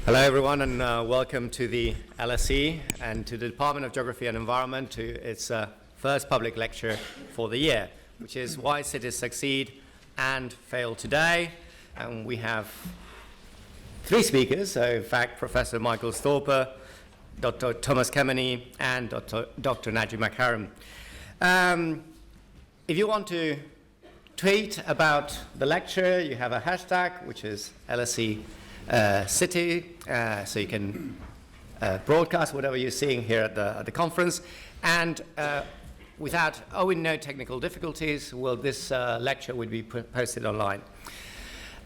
Hello everyone, and welcome to the LSE and to the Department of Geography and Environment to its first public lecture for the year, which is Why Cities Succeed and Fail Today. And we have three speakers, so in fact Professor Michael Storper, Dr. Thomas Kemeny, and Dr. Naji Makarem. If you want to tweet about the lecture, you have a hashtag, which is LSE City, so you can broadcast whatever you're seeing here at the conference. And without no technical difficulties, this lecture will be posted online.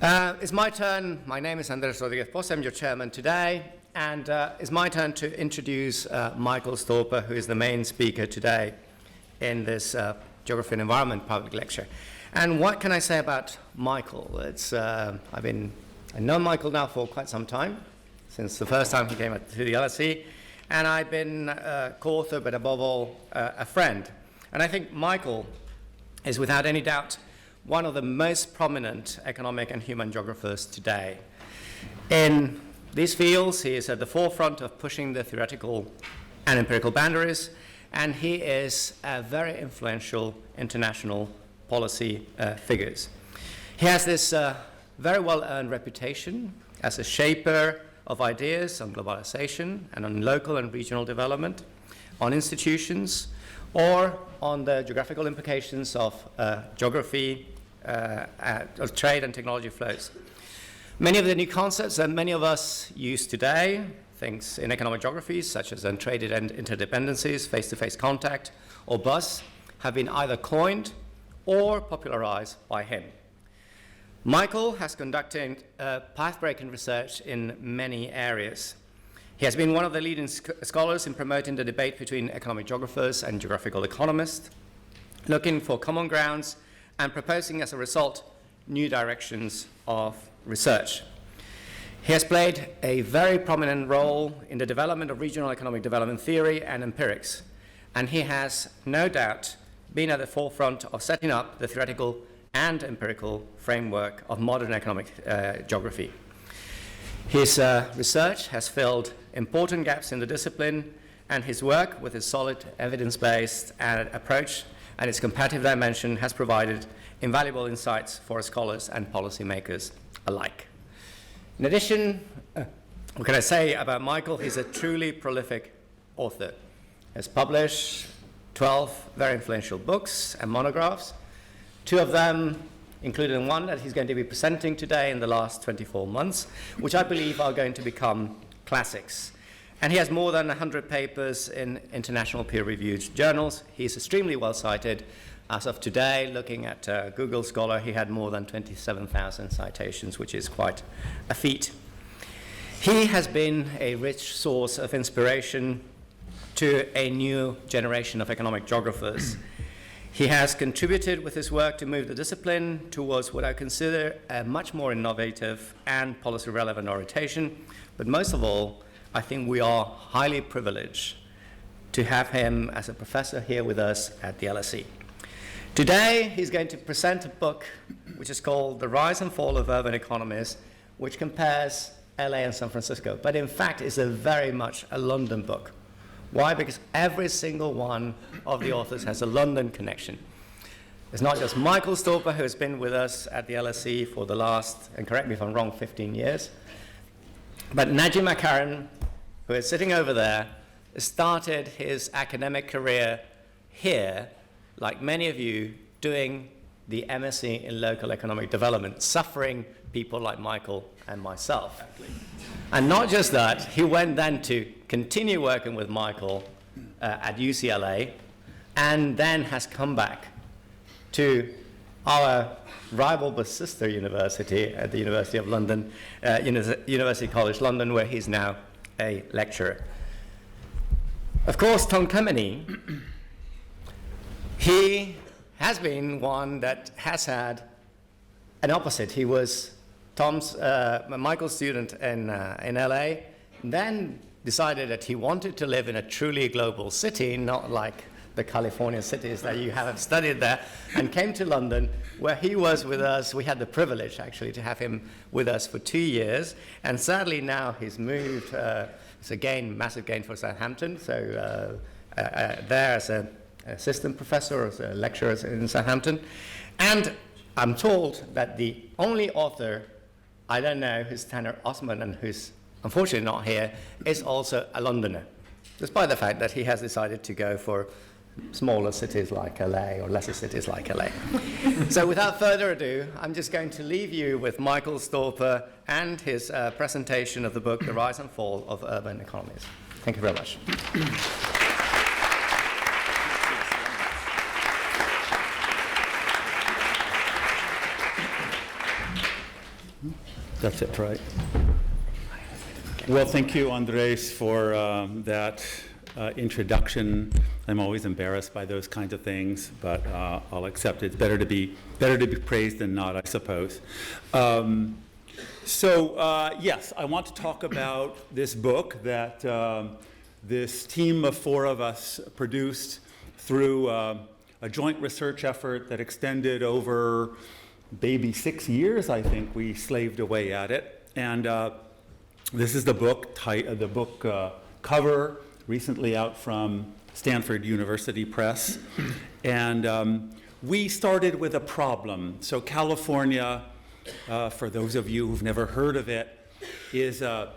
It's my turn. My name is Andrés Rodriguez-Posse. I'm your chairman today. And it's my turn to introduce Michael Storper, who is the main speaker today in this Geography and Environment public lecture. And what can I say about Michael? I've known Michael now for quite some time, since the first time he came to the LSE, and I've been a co-author, but above all, a friend. And I think Michael is, without any doubt, one of the most prominent economic and human geographers today. In these fields, he is at the forefront of pushing the theoretical and empirical boundaries, and he is a very influential international policy figure. He has this very well-earned reputation as a shaper of ideas on globalization and on local and regional development, on institutions, or on the geographical implications of geography, of trade and technology flows. Many of the new concepts that many of us use today, things in economic geography, such as untraded interdependencies, face-to-face contact, or BUS, have been either coined or popularized by him. Michael has conducted path-breaking research in many areas. He has been one of the leading scholars in promoting the debate between economic geographers and geographical economists, looking for common grounds and proposing as a result new directions of research. He has played a very prominent role in the development of regional economic development theory and empirics, and he has no doubt been at the forefront of setting up the theoretical and empirical framework of modern economic geography. His research has filled important gaps in the discipline, and his work with his solid evidence-based approach and its comparative dimension has provided invaluable insights for scholars and policymakers alike. In addition, what can I say about Michael? He's a truly prolific author. He has published 12 very influential books and monographs, two of them including one that he's going to be presenting today in the last 24 months, which I believe are going to become classics. And he has more than 100 papers in international peer-reviewed journals. He's extremely well-cited. As of today, looking at Google Scholar, he had more than 27,000 citations, which is quite a feat. He has been a rich source of inspiration to a new generation of economic geographers. He has contributed with his work to move the discipline towards what I consider a much more innovative and policy-relevant orientation. But most of all, I think we are highly privileged to have him as a professor here with us at the LSE. Today, he's going to present a book which is called The Rise and Fall of Urban Economies, which compares LA and San Francisco, but in fact is very much a London book. Why? Because every single one of the authors has a London connection. It's not just Michael Storper, who has been with us at the LSE for the last, and correct me if I'm wrong, 15 years, but Naji Makarem, who is sitting over there, started his academic career here, like many of you, doing the MSc in local economic development, suffering people like Michael and myself. Exactly. And not just that, he went then to continue working with Michael at UCLA, and then has come back to our rival but sister university at the University of London, University College London, where he's now a lecturer. Of course, Tom Kemeny, he has been one that has had an opposite. He was Michael's student in LA, then decided that he wanted to live in a truly global city, not like the California cities that you have studied there, and came to London, where he was with us. We had the privilege, actually, to have him with us for 2 years, and sadly now he's moved. It's a gain, massive gain for Southampton, so there as an assistant professor, as a lecturer in Southampton. And I'm told that the only author, I don't know, who's Tanner Osman, and who's unfortunately not here, is also a Londoner, despite the fact that he has decided to go for smaller cities like LA or lesser cities like LA. So without further ado, I'm just going to leave you with Michael Storper and his presentation of the book, The Rise and Fall of Urban Economies. Thank you very much. That's it, right? Well, thank you, Andrés, for that introduction. I'm always embarrassed by those kinds of things, but I'll accept it. It's better to be praised than not, I suppose. Yes, I want to talk about this book that this team of 4 of us produced through a joint research effort that extended over maybe 6 years. I think we slaved away at it, and this is the book cover, recently out from Stanford University Press. And we started with a problem. So California, for those of you who've never heard of it, is a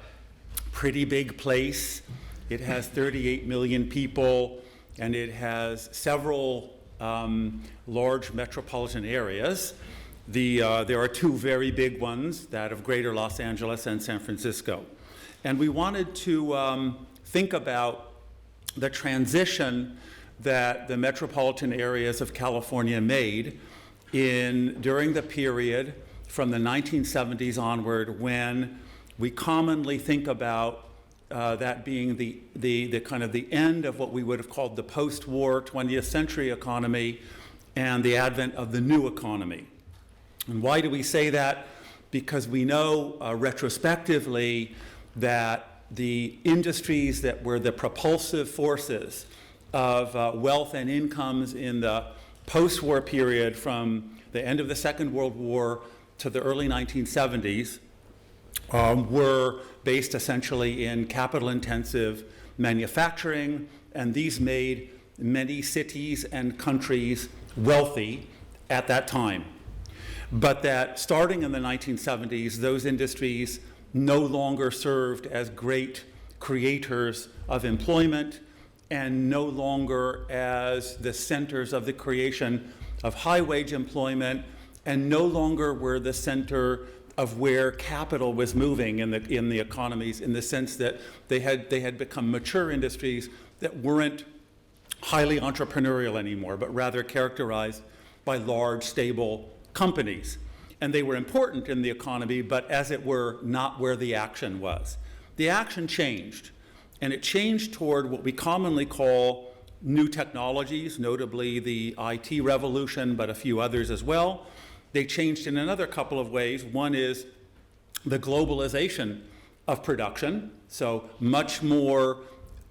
pretty big place. It has 38 million people, and it has several large metropolitan areas. There are 2 very big ones, that of Greater Los Angeles and San Francisco. And we wanted to think about the transition that the metropolitan areas of California made during the period from the 1970s onward, when we commonly think about that being the kind of the end of what we would have called the post-war 20th century economy and the advent of the new economy. And why do we say that? Because we know retrospectively that the industries that were the propulsive forces of wealth and incomes in the post-war period from the end of the Second World War to the early 1970s were based essentially in capital-intensive manufacturing, and these made many cities and countries wealthy at that time. But that starting in the 1970s, those industries no longer served as great creators of employment and no longer as the centers of the creation of high-wage employment, and no longer were the center of where capital was moving in the economies, in the sense that they had become mature industries that weren't highly entrepreneurial anymore, but rather characterized by large, stable companies. And they were important in the economy, but as it were, not where the action was. The action changed, and it changed toward what we commonly call new technologies, notably the IT revolution, but a few others as well. They changed in another couple of ways. One is the globalization of production, so much more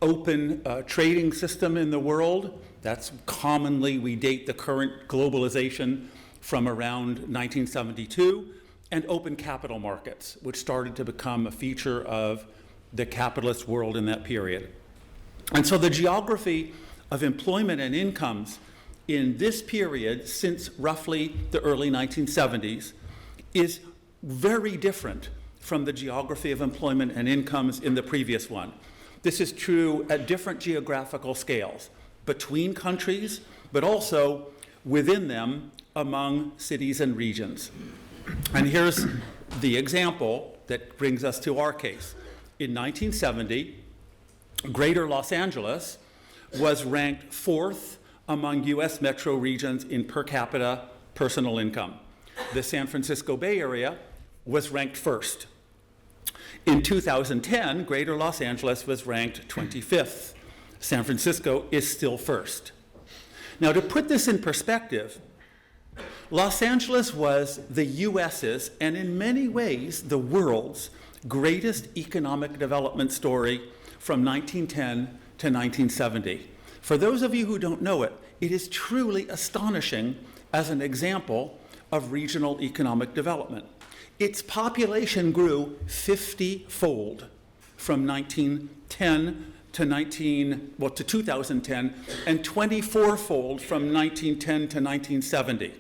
open trading system in the world. That's commonly, we date the current globalization from around 1972, and open capital markets, which started to become a feature of the capitalist world in that period. And so the geography of employment and incomes in this period, since roughly the early 1970s, is very different from the geography of employment and incomes in the previous one. This is true at different geographical scales, between countries, but also within them, among cities and regions. And here's the example that brings us to our case. In 1970, Greater Los Angeles was ranked 4th among US metro regions in per capita personal income. The San Francisco Bay Area was ranked 1st. In 2010, Greater Los Angeles was ranked 25th. San Francisco is still 1st. Now, to put this in perspective, Los Angeles was the US's, and in many ways, the world's greatest economic development story from 1910 to 1970. For those of you who don't know it, it is truly astonishing as an example of regional economic development. Its population grew 50-fold from 1910 to 2010, and 24-fold from 1910 to 1970.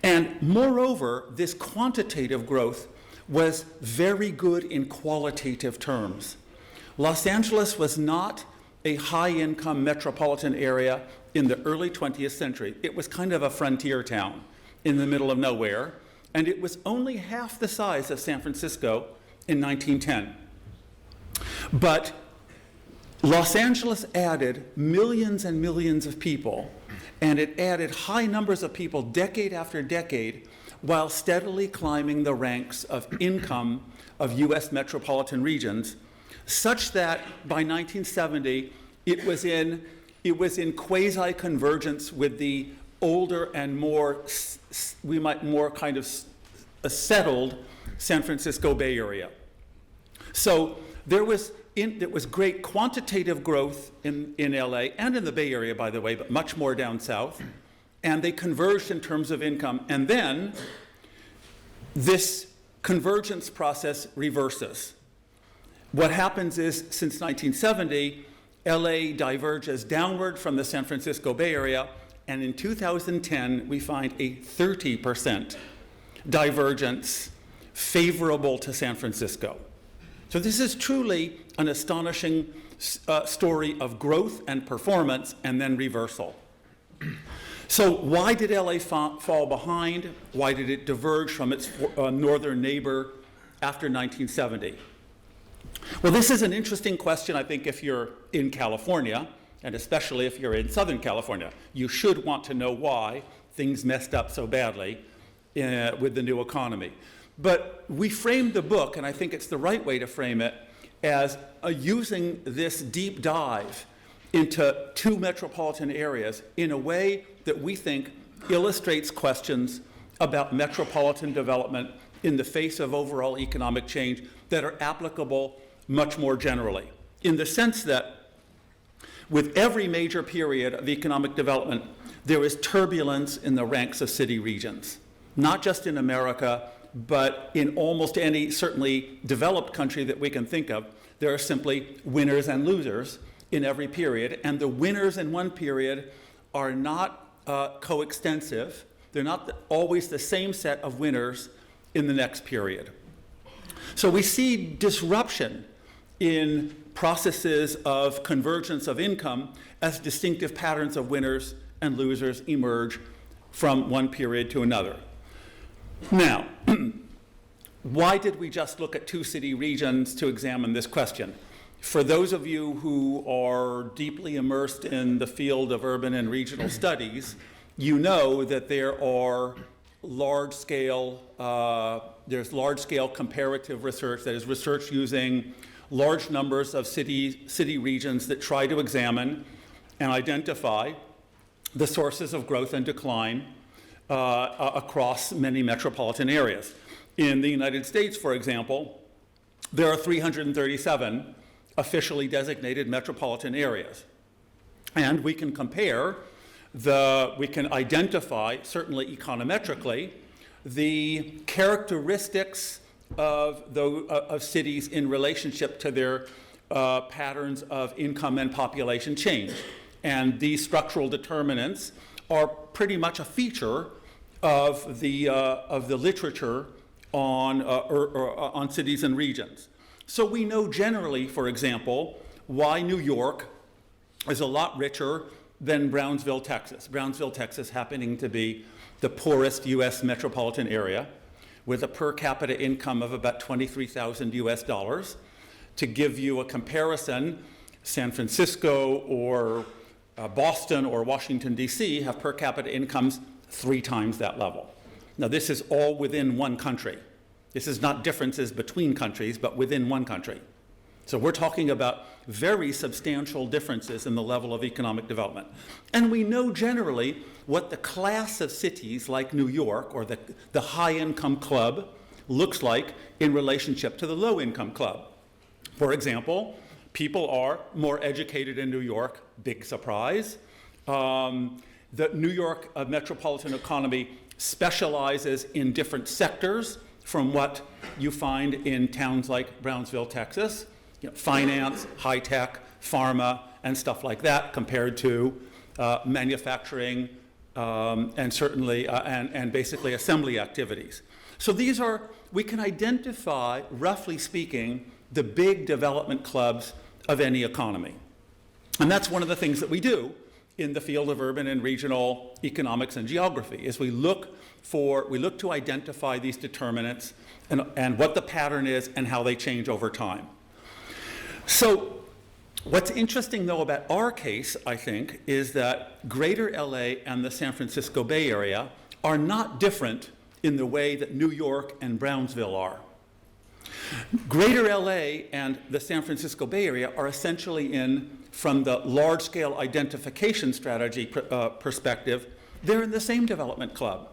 And moreover, this quantitative growth was very good in qualitative terms. Los Angeles was not a high-income metropolitan area in the early 20th century. It was kind of a frontier town in the middle of nowhere, and it was only half the size of San Francisco in 1910. But Los Angeles added millions and millions of people, and it added high numbers of people decade after decade while steadily climbing the ranks of income of US metropolitan regions, such that by 1970 it was in quasi-convergence with the older and more kind of settled San Francisco Bay Area. So there was great quantitative growth in LA and in the Bay Area, by the way, but much more down south. And they converged in terms of income. And then this convergence process reverses. What happens is, since 1970, LA diverges downward from the San Francisco Bay Area. And in 2010, we find a 30% divergence favorable to San Francisco. So this is truly an astonishing story of growth and performance and then reversal. So why did LA fall behind? Why did it diverge from its northern neighbor after 1970? Well, this is an interesting question, I think, if you're in California, and especially if you're in Southern California. You should want to know why things messed up so badly with the new economy. But we framed the book, and I think it's the right way to frame it, as using this deep dive into two metropolitan areas in a way that we think illustrates questions about metropolitan development in the face of overall economic change that are applicable much more generally, in the sense that with every major period of economic development, there is turbulence in the ranks of city regions, not just in America, but in almost any, certainly developed country that we can think of. There are simply winners and losers in every period, and the winners in one period are not coextensive. They're not always the same set of winners in the next period. So we see disruption in processes of convergence of income as distinctive patterns of winners and losers emerge from one period to another. Now, why did we just look at two city regions to examine this question? For those of you who are deeply immersed in the field of urban and regional studies, you know that there are large-scale comparative research, that is research using large numbers of city regions that try to examine and identify the sources of growth and decline across many metropolitan areas. In the United States, for example, there are 337 officially designated metropolitan areas. And we can compare we can identify, certainly econometrically, the characteristics of cities in relationship to their patterns of income and population change. And these structural determinants are pretty much a feature of the literature on cities and regions. So we know generally, for example, why New York is a lot richer than Brownsville, Texas. Brownsville, Texas happening to be the poorest US metropolitan area with a per capita income of about $23,000 US. To give you a comparison, San Francisco or Boston or Washington, D.C. have per capita incomes 3 times that level. Now, this is all within one country. This is not differences between countries, but within one country. So we're talking about very substantial differences in the level of economic development. And we know generally what the class of cities like New York or the high-income club looks like in relationship to the low-income club. For example, People are more educated in New York, big surprise. The New York metropolitan economy specializes in different sectors from what you find in towns like Brownsville, Texas, finance, high tech, pharma, and stuff like that, compared to manufacturing and certainly and basically assembly activities. So these are, we can identify, roughly speaking, the big development clubs of any economy. And that's one of the things that we do in the field of urban and regional economics and geography, is we look to identify these determinants and what the pattern is and how they change over time. So what's interesting, though, about our case, I think, is that Greater LA and the San Francisco Bay Area are not different in the way that New York and Brownsville are. Greater LA and the San Francisco Bay Area are essentially from the large-scale identification strategy perspective, they're in the same development club.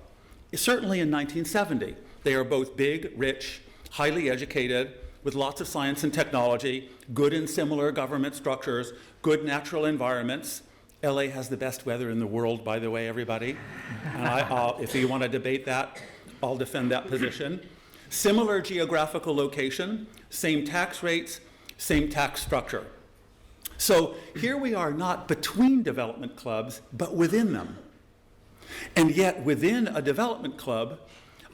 Certainly in 1970, they are both big, rich, highly educated, with lots of science and technology, good and similar government structures, good natural environments. LA has the best weather in the world, by the way, everybody. And if you want to debate that, I'll defend that position. Similar geographical location, same tax rates, same tax structure. So here we are not between development clubs, but within them. And yet within a development club,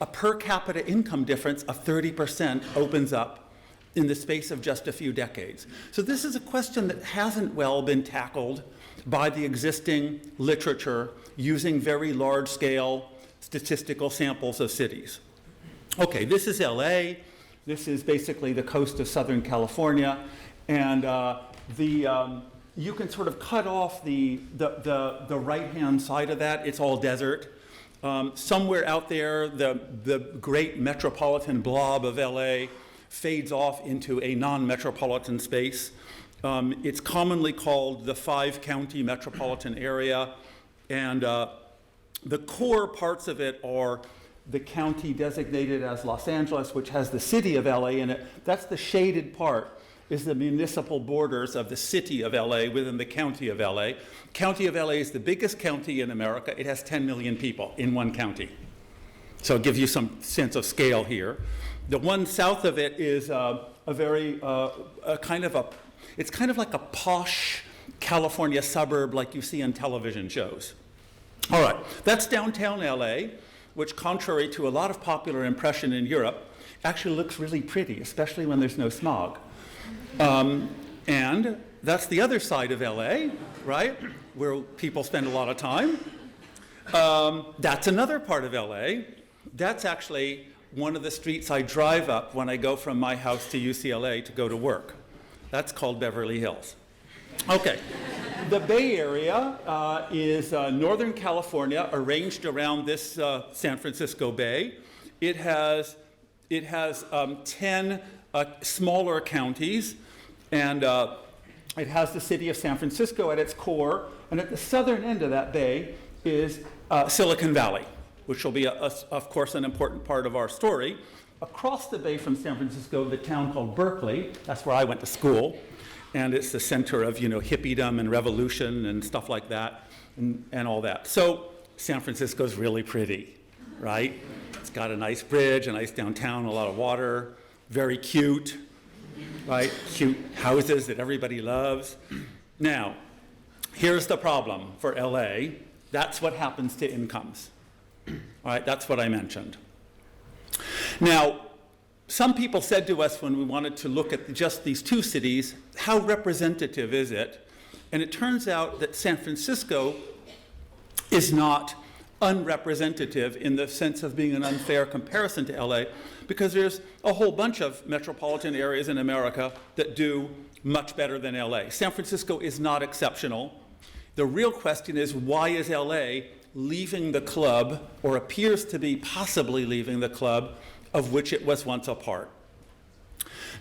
a per capita income difference of 30% opens up in the space of just a few decades. So this is a question that hasn't well been tackled by the existing literature using very large-scale statistical samples of cities. Okay, this is LA. This is basically the coast of Southern California. And you can sort of cut off the right-hand side of that. It's all desert. Somewhere out there, the great metropolitan blob of LA fades off into a non-metropolitan space. It's commonly called the 5-county metropolitan area. And the core parts of it are the county designated as Los Angeles, which has the city of LA in it. That's the shaded part, is the municipal borders of the city of LA within the county of LA. County of LA is the biggest county in America. It has 10 million people in one county. So it gives you some sense of scale here. The one south of it is it's kind of like a posh California suburb like you see in television shows. All right, that's downtown LA, which, contrary to a lot of popular impression in Europe, actually looks really pretty, especially when there's no smog. And that's the other side of LA, right, where people spend a lot of time. That's another part of LA. That's actually one of the streets I drive up when I go from my house to UCLA to go to work. That's called Beverly Hills. Okay. The Bay Area is Northern California, arranged around this San Francisco Bay. It has 10 smaller counties, and it has the city of San Francisco at its core. And at the southern end of that bay is Silicon Valley, which will be, of course, an important part of our story. Across the bay from San Francisco, the town called Berkeley. That's where I went to school. And it's the center of, hippiedom and revolution and stuff like that and all that. So San Francisco's really pretty, right? It's got a nice bridge, a nice downtown, a lot of water, very cute, right? Cute houses that everybody loves. Now, here's the problem for LA. That's what happens to incomes. All right, that's what I mentioned. Now, some people said to us when we wanted to look at just these two cities, how representative is it? And it turns out that San Francisco is not unrepresentative in the sense of being an unfair comparison to LA, because there's a whole bunch of metropolitan areas in America that do much better than LA. San Francisco is not exceptional. The real question is, why is LA leaving the club, or appears to be possibly leaving the club, of which it was once a part?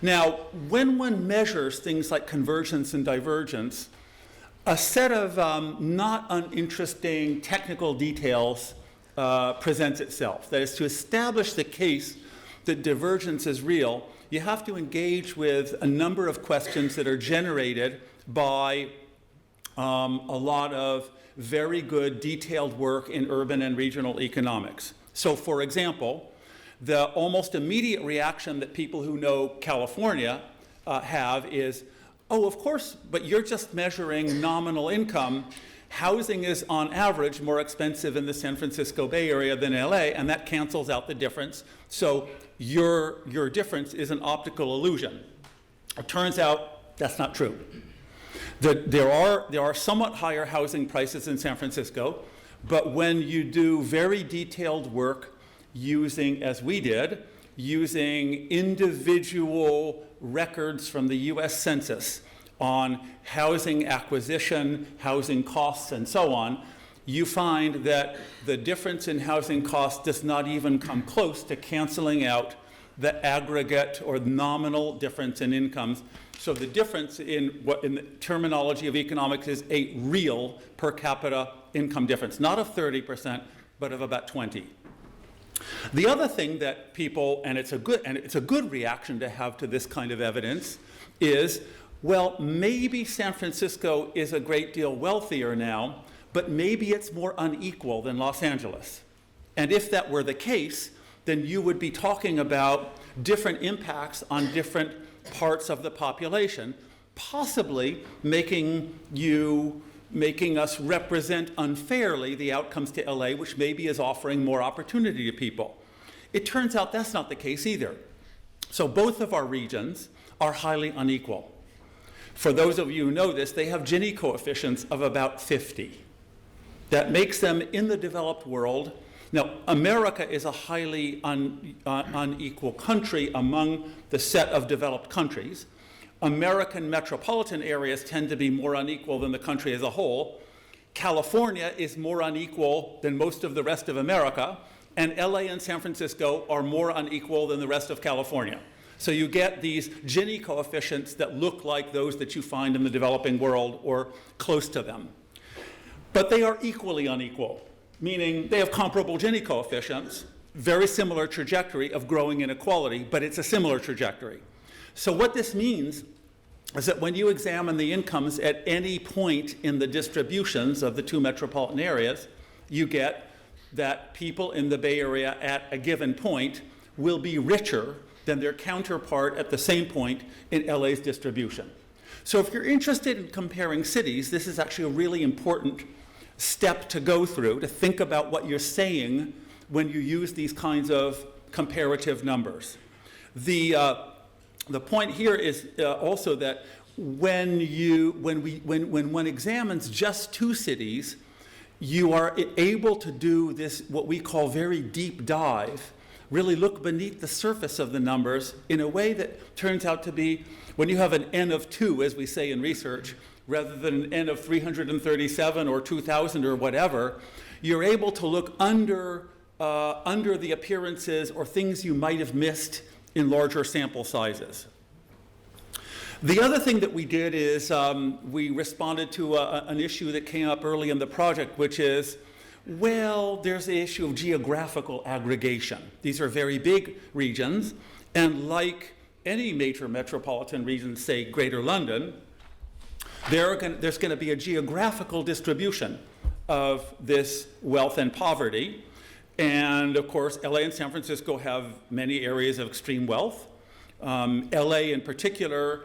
Now, when one measures things like convergence and divergence, a set of not uninteresting technical details presents itself. That is, to establish the case that divergence is real, you have to engage with a number of questions that are generated by a lot of very good detailed work in urban and regional economics. So for example, the almost immediate reaction that people who know California have is, oh, of course, but you're just measuring nominal income. Housing is on average more expensive in the San Francisco Bay Area than LA, and that cancels out the difference. So your difference is an optical illusion. It turns out that's not true. There are somewhat higher housing prices in San Francisco, but when you do very detailed work using, as we did, using individual records from the US Census on housing acquisition, housing costs, and so on, you find that the difference in housing costs does not even come close to canceling out the aggregate or nominal difference in incomes. So the difference in the terminology of economics is a real per capita income difference, not of 30%, but of about 20. The other thing that people, and it's a good reaction to have to this kind of evidence, is, well, maybe San Francisco is a great deal wealthier now, but maybe it's more unequal than Los Angeles. And if that were the case, then you would be talking about different impacts on different parts of the population, possibly making us represent unfairly the outcomes to LA, which maybe is offering more opportunity to people. It turns out that's not the case either. So both of our regions are highly unequal. For those of you who know this, they have Gini coefficients of about 50. That makes them, in the developed world, now America is a highly unequal country among the set of developed countries. American metropolitan areas tend to be more unequal than the country as a whole. California is more unequal than most of the rest of America, and LA and San Francisco are more unequal than the rest of California. So you get these Gini coefficients that look like those that you find in the developing world or close to them. But they are equally unequal, meaning they have comparable Gini coefficients, very similar trajectory of growing inequality, but it's a similar trajectory. So what this means is that when you examine the incomes at any point in the distributions of the two metropolitan areas, you get that people in the Bay Area at a given point will be richer than their counterpart at the same point in LA's distribution. So if you're interested in comparing cities, this is actually a really important step to go through, to think about what you're saying when you use these kinds of comparative numbers. The point here is also that when one examines just two cities, you are able to do this, what we call very deep dive, really look beneath the surface of the numbers in a way that turns out to be, when you have an N of 2, as we say in research, rather than an N of 337 or 2,000 or whatever, you're able to look under the appearances or things you might have missed in larger sample sizes. The other thing that we did is we responded to an issue that came up early in the project, which is, well, there's the issue of geographical aggregation. These are very big regions, and like any major metropolitan region, say Greater London, there's going to be a geographical distribution of this wealth and poverty. And of course, LA and San Francisco have many areas of extreme wealth. LA in particular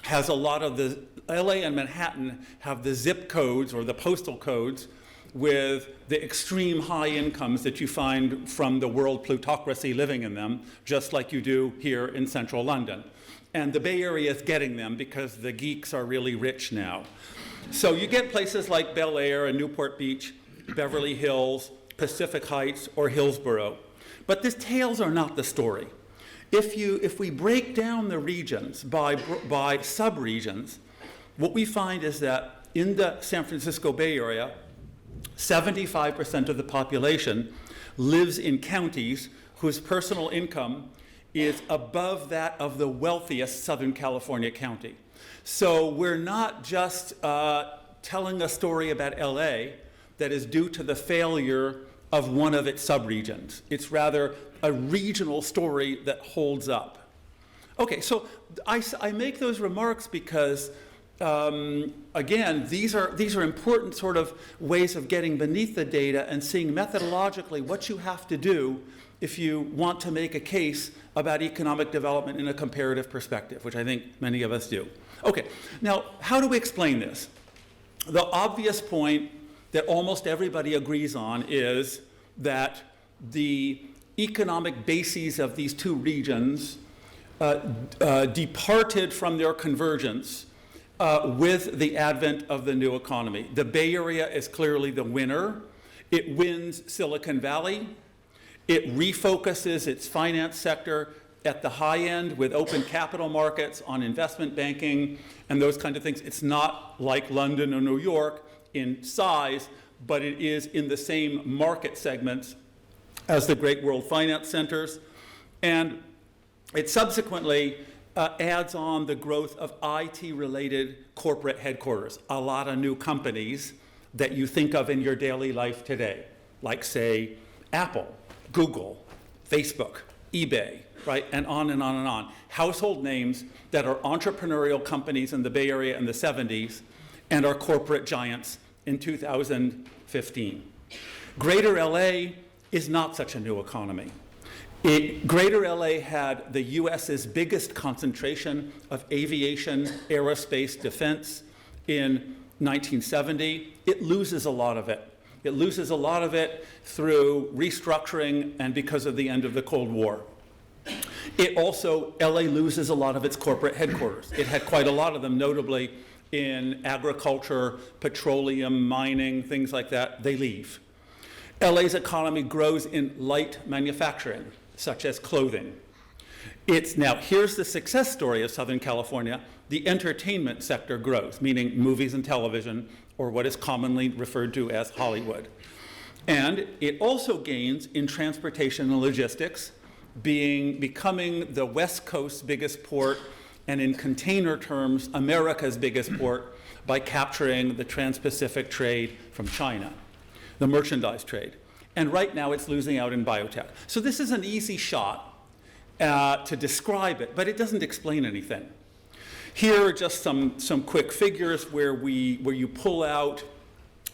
has a lot of the, LA and Manhattan have the zip codes or the postal codes with the extreme high incomes that you find from the world plutocracy living in them, just like you do here in central London. And the Bay Area is getting them because the geeks are really rich now. So you get places like Bel Air and Newport Beach, Beverly Hills, Pacific Heights, or Hillsborough. But these tales are not the story. If we break down the regions by sub-regions, what we find is that in the San Francisco Bay Area, 75% of the population lives in counties whose personal income is above that of the wealthiest Southern California county. So we're not just telling a story about LA that is due to the failure of one of its subregions. It's rather a regional story that holds up. Okay, so I make those remarks because, again, these are important sort of ways of getting beneath the data and seeing methodologically what you have to do if you want to make a case about economic development in a comparative perspective, which I think many of us do. Okay, now, how do we explain this? The obvious point that almost everybody agrees on is that the economic bases of these two regions departed from their convergence with the advent of the new economy. The Bay Area is clearly the winner. It wins Silicon Valley. It refocuses its finance sector at the high end with open capital markets on investment banking and those kind of things. It's not like London or New York in size, but it is in the same market segments as the great world finance centers. And it subsequently adds on the growth of IT-related corporate headquarters, a lot of new companies that you think of in your daily life today, like, say, Apple, Google, Facebook, eBay, right, and on and on and on. Household names that are entrepreneurial companies in the Bay Area in the 70s and are corporate giants in 2015. Greater LA is not such a new economy. Greater LA had the US's biggest concentration of aviation, aerospace, defense in 1970. It loses a lot of it. It loses a lot of it through restructuring and because of the end of the Cold War. It also, LA loses a lot of its corporate headquarters. It had quite a lot of them, notably in agriculture, petroleum, mining, things like that. They leave. LA's economy grows in light manufacturing, such as clothing. Now, here's the success story of Southern California. The entertainment sector grows, meaning movies and television, or what is commonly referred to as Hollywood. And it also gains in transportation and logistics, becoming the West Coast's biggest port, and in container terms, America's biggest port, by capturing the trans-Pacific trade from China, the merchandise trade. And right now it's losing out in biotech. So this is an easy shot to describe it, but it doesn't explain anything. Here are just some quick figures where you pull out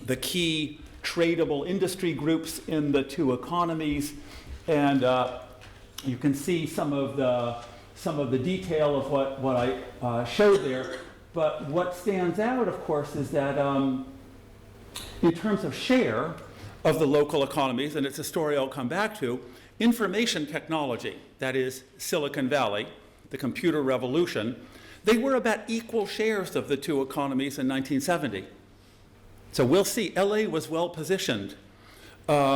the key tradable industry groups in the two economies, and you can see some of the detail of what I showed there. But what stands out, of course, is that in terms of share of the local economies, and it's a story I'll come back to, information technology, that is Silicon Valley, the computer revolution, they were about equal shares of the two economies in 1970. So we'll see. LA was well positioned. Yet,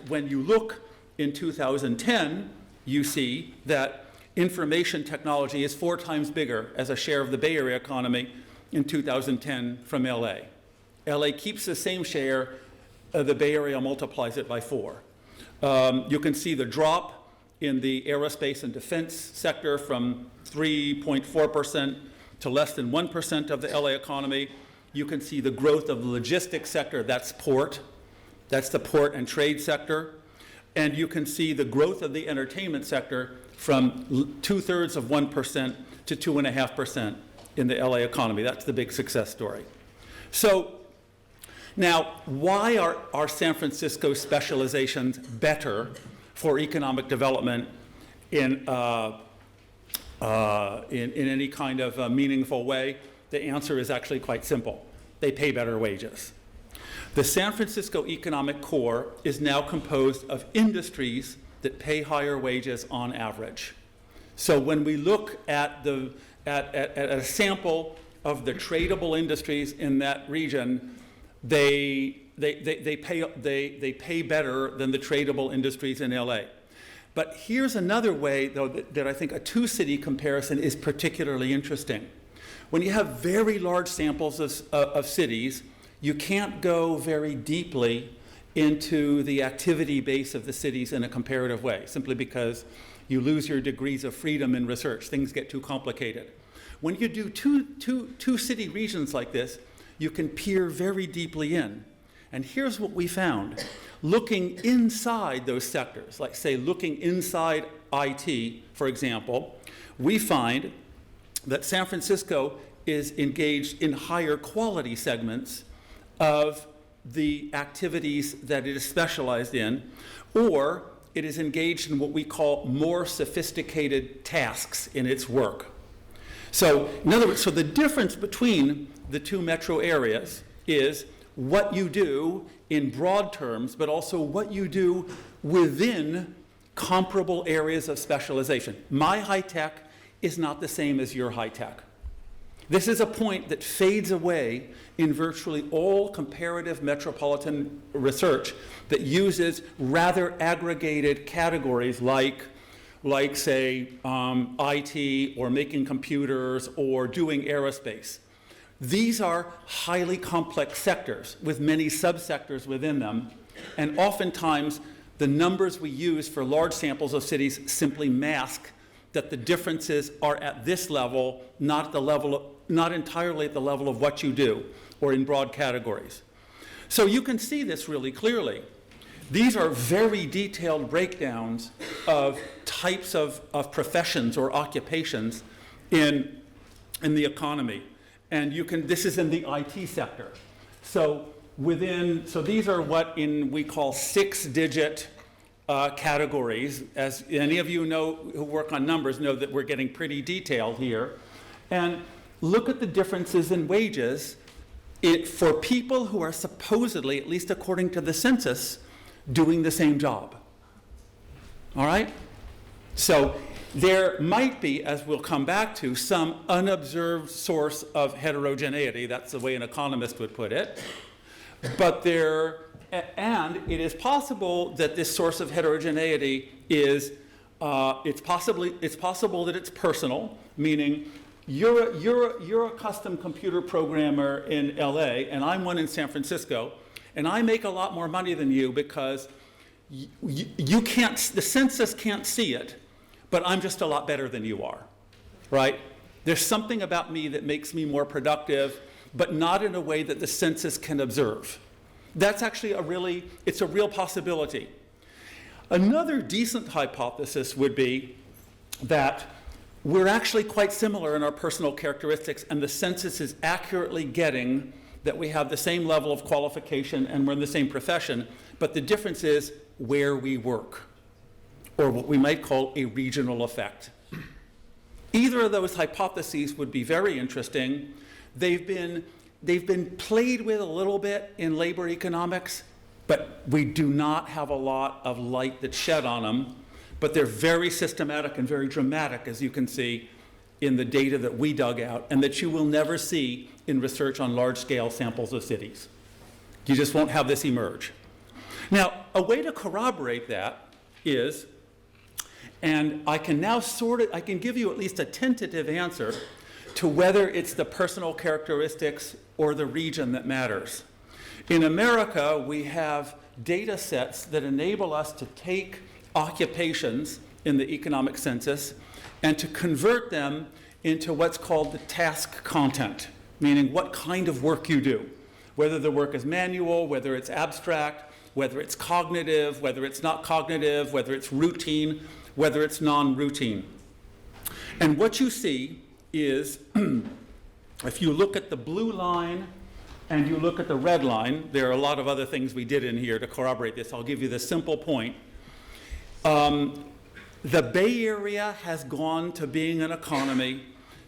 when you look in 2010, you see that information technology is 4 times bigger as a share of the Bay Area economy in 2010 from LA. LA keeps the same share, the Bay Area multiplies it by 4. You can see the drop in the aerospace and defense sector from 3.4% to less than 1% of the LA economy. You can see the growth of the logistics sector, that's port. That's the port and trade sector. And you can see the growth of the entertainment sector from 2/3 of 1% to 2.5% in the LA economy. That's the big success story. So now, why are San Francisco specializations better for economic development in any kind of meaningful way? The answer is actually quite simple. They pay better wages. The San Francisco economic core is now composed of industries that pay higher wages on average. So when we look at a sample of the tradable industries in that region, they pay better than the tradable industries in LA. But here's another way, though, that I think a two-city comparison is particularly interesting. When you have very large samples of cities, you can't go very deeply into the activity base of the cities in a comparative way, simply because you lose your degrees of freedom in research. Things get too complicated. When you do two city regions like this, you can peer very deeply in. And here's what we found. Looking inside those sectors, like say looking inside IT, for example, we find that San Francisco is engaged in higher quality segments of the activities that it is specialized in, or it is engaged in what we call more sophisticated tasks in its work. So, in other words, so the difference between the two metro areas is what you do in broad terms, but also what you do within comparable areas of specialization. My high tech is not the same as your high tech. This is a point that fades away in virtually all comparative metropolitan research that uses rather aggregated categories like say, IT or making computers or doing aerospace. These are highly complex sectors with many subsectors within them, and oftentimes the numbers we use for large samples of cities simply mask that the differences are at this level, not entirely at the level of what you do, or in broad categories. So you can see this really clearly. These are very detailed breakdowns of types of professions or occupations in the economy. And this is in the IT sector. So these are what we call 6-digit categories. As any of you know who work on numbers know that we're getting pretty detailed here. And look at the differences in wages for people who are supposedly, at least according to the census, doing the same job. All right? So there might be, as we'll come back to, some unobserved source of heterogeneity. That's the way an economist would put it. And it is possible that this source of heterogeneity is, it's possible that it's personal, meaning you're a custom computer programmer in LA, and I'm one in San Francisco, and I make a lot more money than you because the census can't see it, but I'm just a lot better than you are, right? There's something about me that makes me more productive, but not in a way that the census can observe. That's actually it's a real possibility. Another decent hypothesis would be that we're actually quite similar in our personal characteristics, and the census is accurately getting that we have the same level of qualification and we're in the same profession, but the difference is where we work, or what we might call a regional effect. Either of those hypotheses would be very interesting. They've been played with a little bit in labor economics, but we do not have a lot of light that's shed on them. But they're very systematic and very dramatic, as you can see in the data that we dug out, and that you will never see in research on large-scale samples of cities. You just won't have this emerge. Now, a way to corroborate that is, and I can now I can give you at least a tentative answer to whether it's the personal characteristics or the region that matters. In America, we have data sets that enable us to take occupations in the economic census and to convert them into what's called the task content, meaning what kind of work you do, whether the work is manual, whether it's abstract, whether it's cognitive, whether it's not cognitive, whether it's routine, whether it's non-routine. And what you see is, if you look at the blue line and you look at the red line, there are a lot of other things we did in here to corroborate this. I'll give you the simple point. The Bay Area has gone to being an economy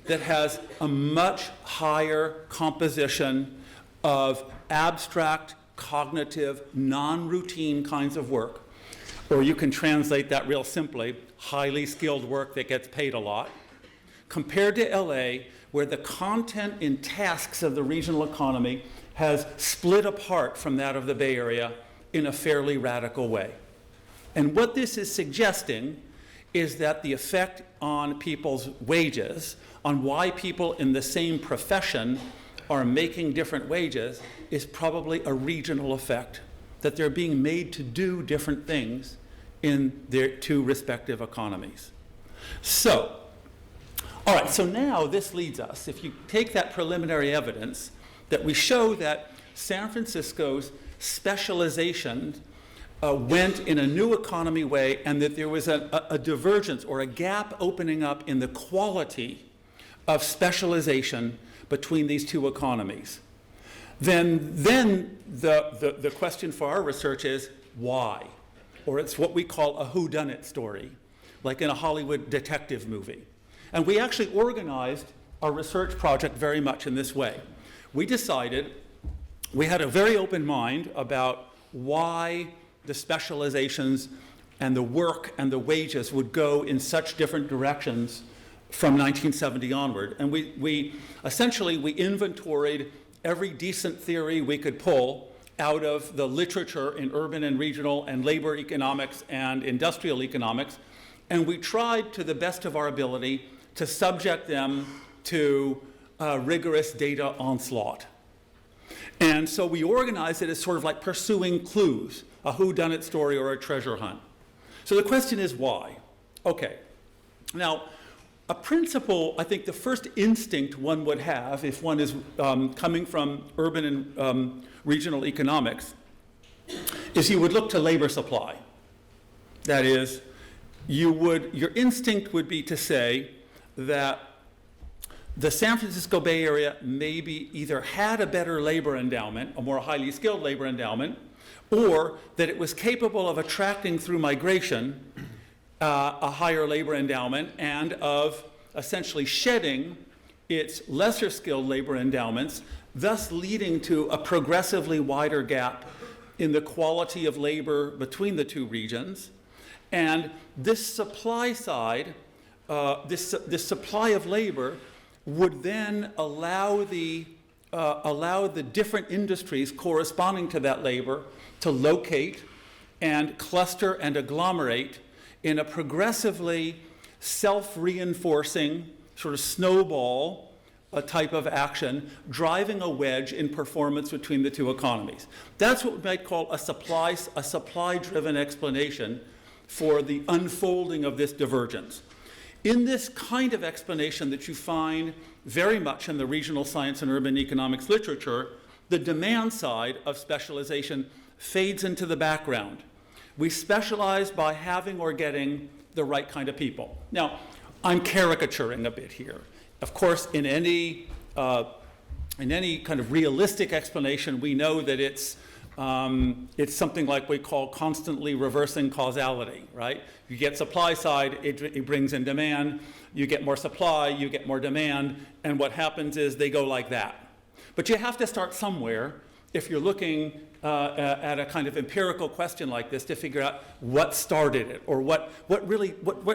that has a much higher composition of abstract, cognitive, non-routine kinds of work. Or you can translate that real simply, highly skilled work that gets paid a lot, compared to LA, where the content in tasks of the regional economy has split apart from that of the Bay Area in a fairly radical way. And what this is suggesting is that the effect on people's wages, on why people in the same profession are making different wages, is probably a regional effect, that they're being made to do different things in their two respective economies. So, all right, so now this leads us, if you take that preliminary evidence, that we show that San Francisco's specialization went in a new economy way, and that there was a divergence or a gap opening up in the quality of specialization between these two economies. Then the question for our research is why? Or it's what we call a whodunit story, like in a Hollywood detective movie. And we actually organized our research project very much in this way. We decided, we had a very open mind about why the specializations and the work and the wages would go in such different directions from 1970 onward. And we essentially inventoried every decent theory we could pull out of the literature in urban and regional and labor economics and industrial economics, and we tried to the best of our ability to subject them to rigorous data onslaught. And so we organized it as sort of like pursuing clues, a whodunit story or a treasure hunt. So the question is why? Okay, now a principle, I think the first instinct one would have if one is coming from urban and regional economics is you would look to labor supply. That is, your instinct would be to say that the San Francisco Bay Area maybe either had a better labor endowment, a more highly skilled labor endowment, or that it was capable of attracting through migration a higher labor endowment and of essentially shedding its lesser skilled labor endowments, thus leading to a progressively wider gap in the quality of labor between the two regions. And this supply side, this supply of labor would then allow the different industries corresponding to that labor to locate and cluster and agglomerate in a progressively self-reinforcing sort of snowball type of action, driving a wedge in performance between the two economies. That's what we might call a supply-driven explanation for the unfolding of this divergence. In this kind of explanation that you find very much in the regional science and urban economics literature, the demand side of specialization fades into the background. We specialize by having or getting the right kind of people. Now, I'm caricaturing a bit here. Of course, in any kind of realistic explanation, we know that it's something like we call constantly reversing causality, right? You get supply side, it brings in demand. You get more supply, you get more demand, and what happens is they go like that. But you have to start somewhere if you're looking at a kind of empirical question like this to figure out what started it, or what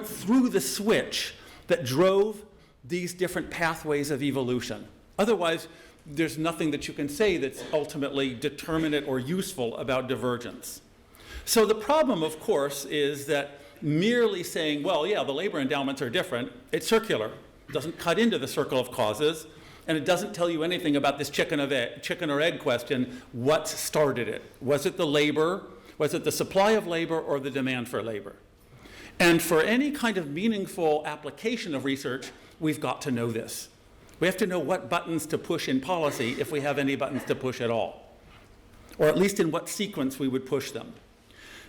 threw the switch that drove these different pathways of evolution. Otherwise, there's nothing that you can say that's ultimately determinate or useful about divergence. So the problem, of course, is that merely saying, well, yeah, the labor endowments are different, it's circular. It doesn't cut into the circle of causes, and it doesn't tell you anything about this chicken or egg question. What started it? Was it the labor? Was it the supply of labor or the demand for labor? And for any kind of meaningful application of research, we've got to know this. We have to know what buttons to push in policy, if we have any buttons to push at all, or at least in what sequence we would push them.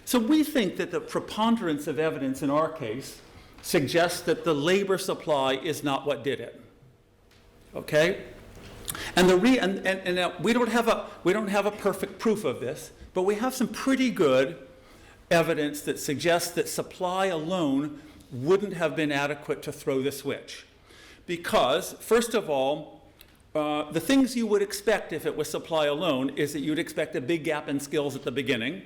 So we think that the preponderance of evidence in our case suggests that the labor supply is not what did it. Okay? And now we don't have a perfect proof of this, but we have some pretty good evidence that suggests that supply alone wouldn't have been adequate to throw the switch. Because, first of all, the things you would expect if it was supply alone is that you'd expect a big gap in skills at the beginning.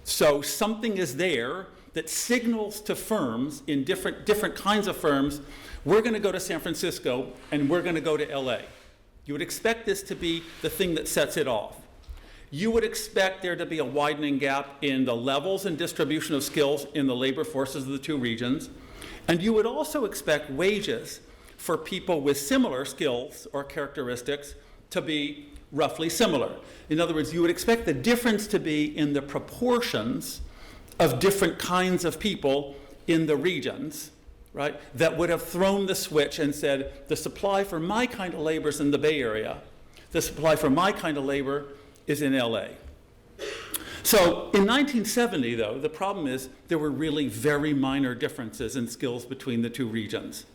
So something is there that signals to firms in different kinds of firms, we're going to go to San Francisco and we're going to go to LA. You would expect this to be the thing that sets it off. You would expect there to be a widening gap in the levels and distribution of skills in the labor forces of the two regions. And you would also expect wages for people with similar skills or characteristics to be roughly similar. In other words, you would expect the difference to be in the proportions of different kinds of people in the regions, right, that would have thrown the switch and said, the supply for my kind of labor is in the Bay Area, the supply for my kind of labor is in LA. So in 1970, though, the problem is there were really very minor differences in skills between the two regions,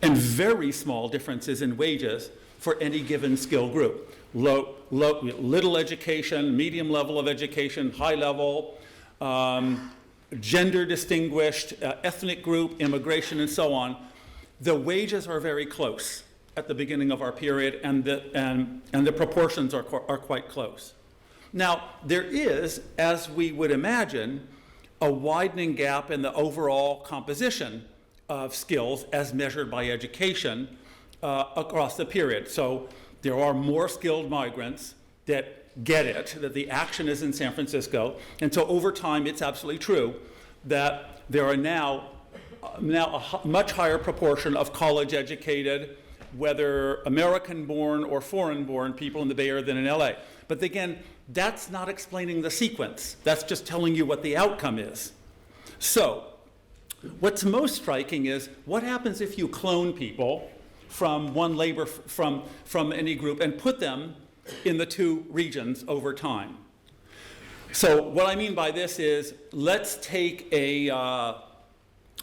and very small differences in wages for any given skill group. Little education, medium level of education, high level, gender distinguished, ethnic group, immigration, and so on. The wages are very close at the beginning of our period, and the proportions are quite close. Now, there is, as we would imagine, a widening gap in the overall composition of skills as measured by education across the period. So there are more skilled migrants that get it, that the action is in San Francisco. And so over time, it's absolutely true that there are now a much higher proportion of college-educated, whether American-born or foreign-born people in the Bay Area than in LA. But again, that's not explaining the sequence. That's just telling you what the outcome is. So what's most striking is what happens if you clone people from from any group and put them in the two regions over time. So what I mean by this is let's take a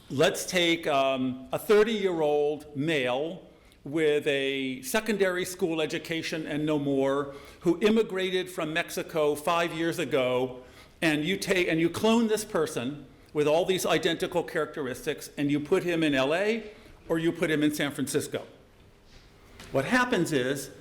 30-year-old male with a secondary school education and no more, who immigrated from Mexico 5 years ago, and you clone this person with all these identical characteristics, and you put him in LA or you put him in San Francisco. What happens is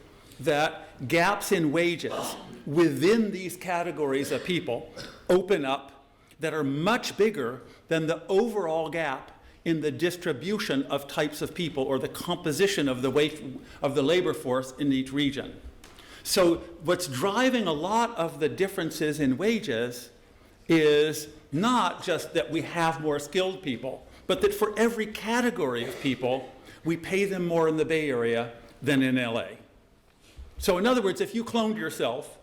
that gaps in wages within these categories of people open up that are much bigger than the overall gap in the distribution of types of people or the composition of the labor force in each region. So what's driving a lot of the differences in wages is not just that we have more skilled people, but that for every category of people, we pay them more in the Bay Area than in LA. So in other words, if you cloned yourself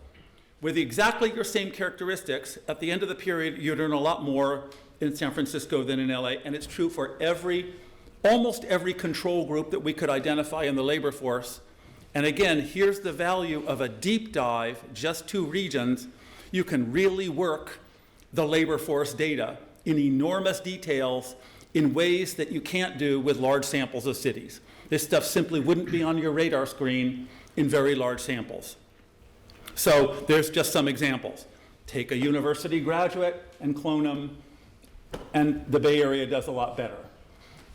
with exactly your same characteristics, at the end of the period, you'd earn a lot more in San Francisco than in LA, and it's true for almost every control group that we could identify in the labor force. And again, here's the value of a deep dive, just two regions. You can really work the labor force data in enormous details in ways that you can't do with large samples of cities. This stuff simply wouldn't be on your radar screen in very large samples. So there's just some examples. Take a university graduate and clone them, and the Bay Area does a lot better.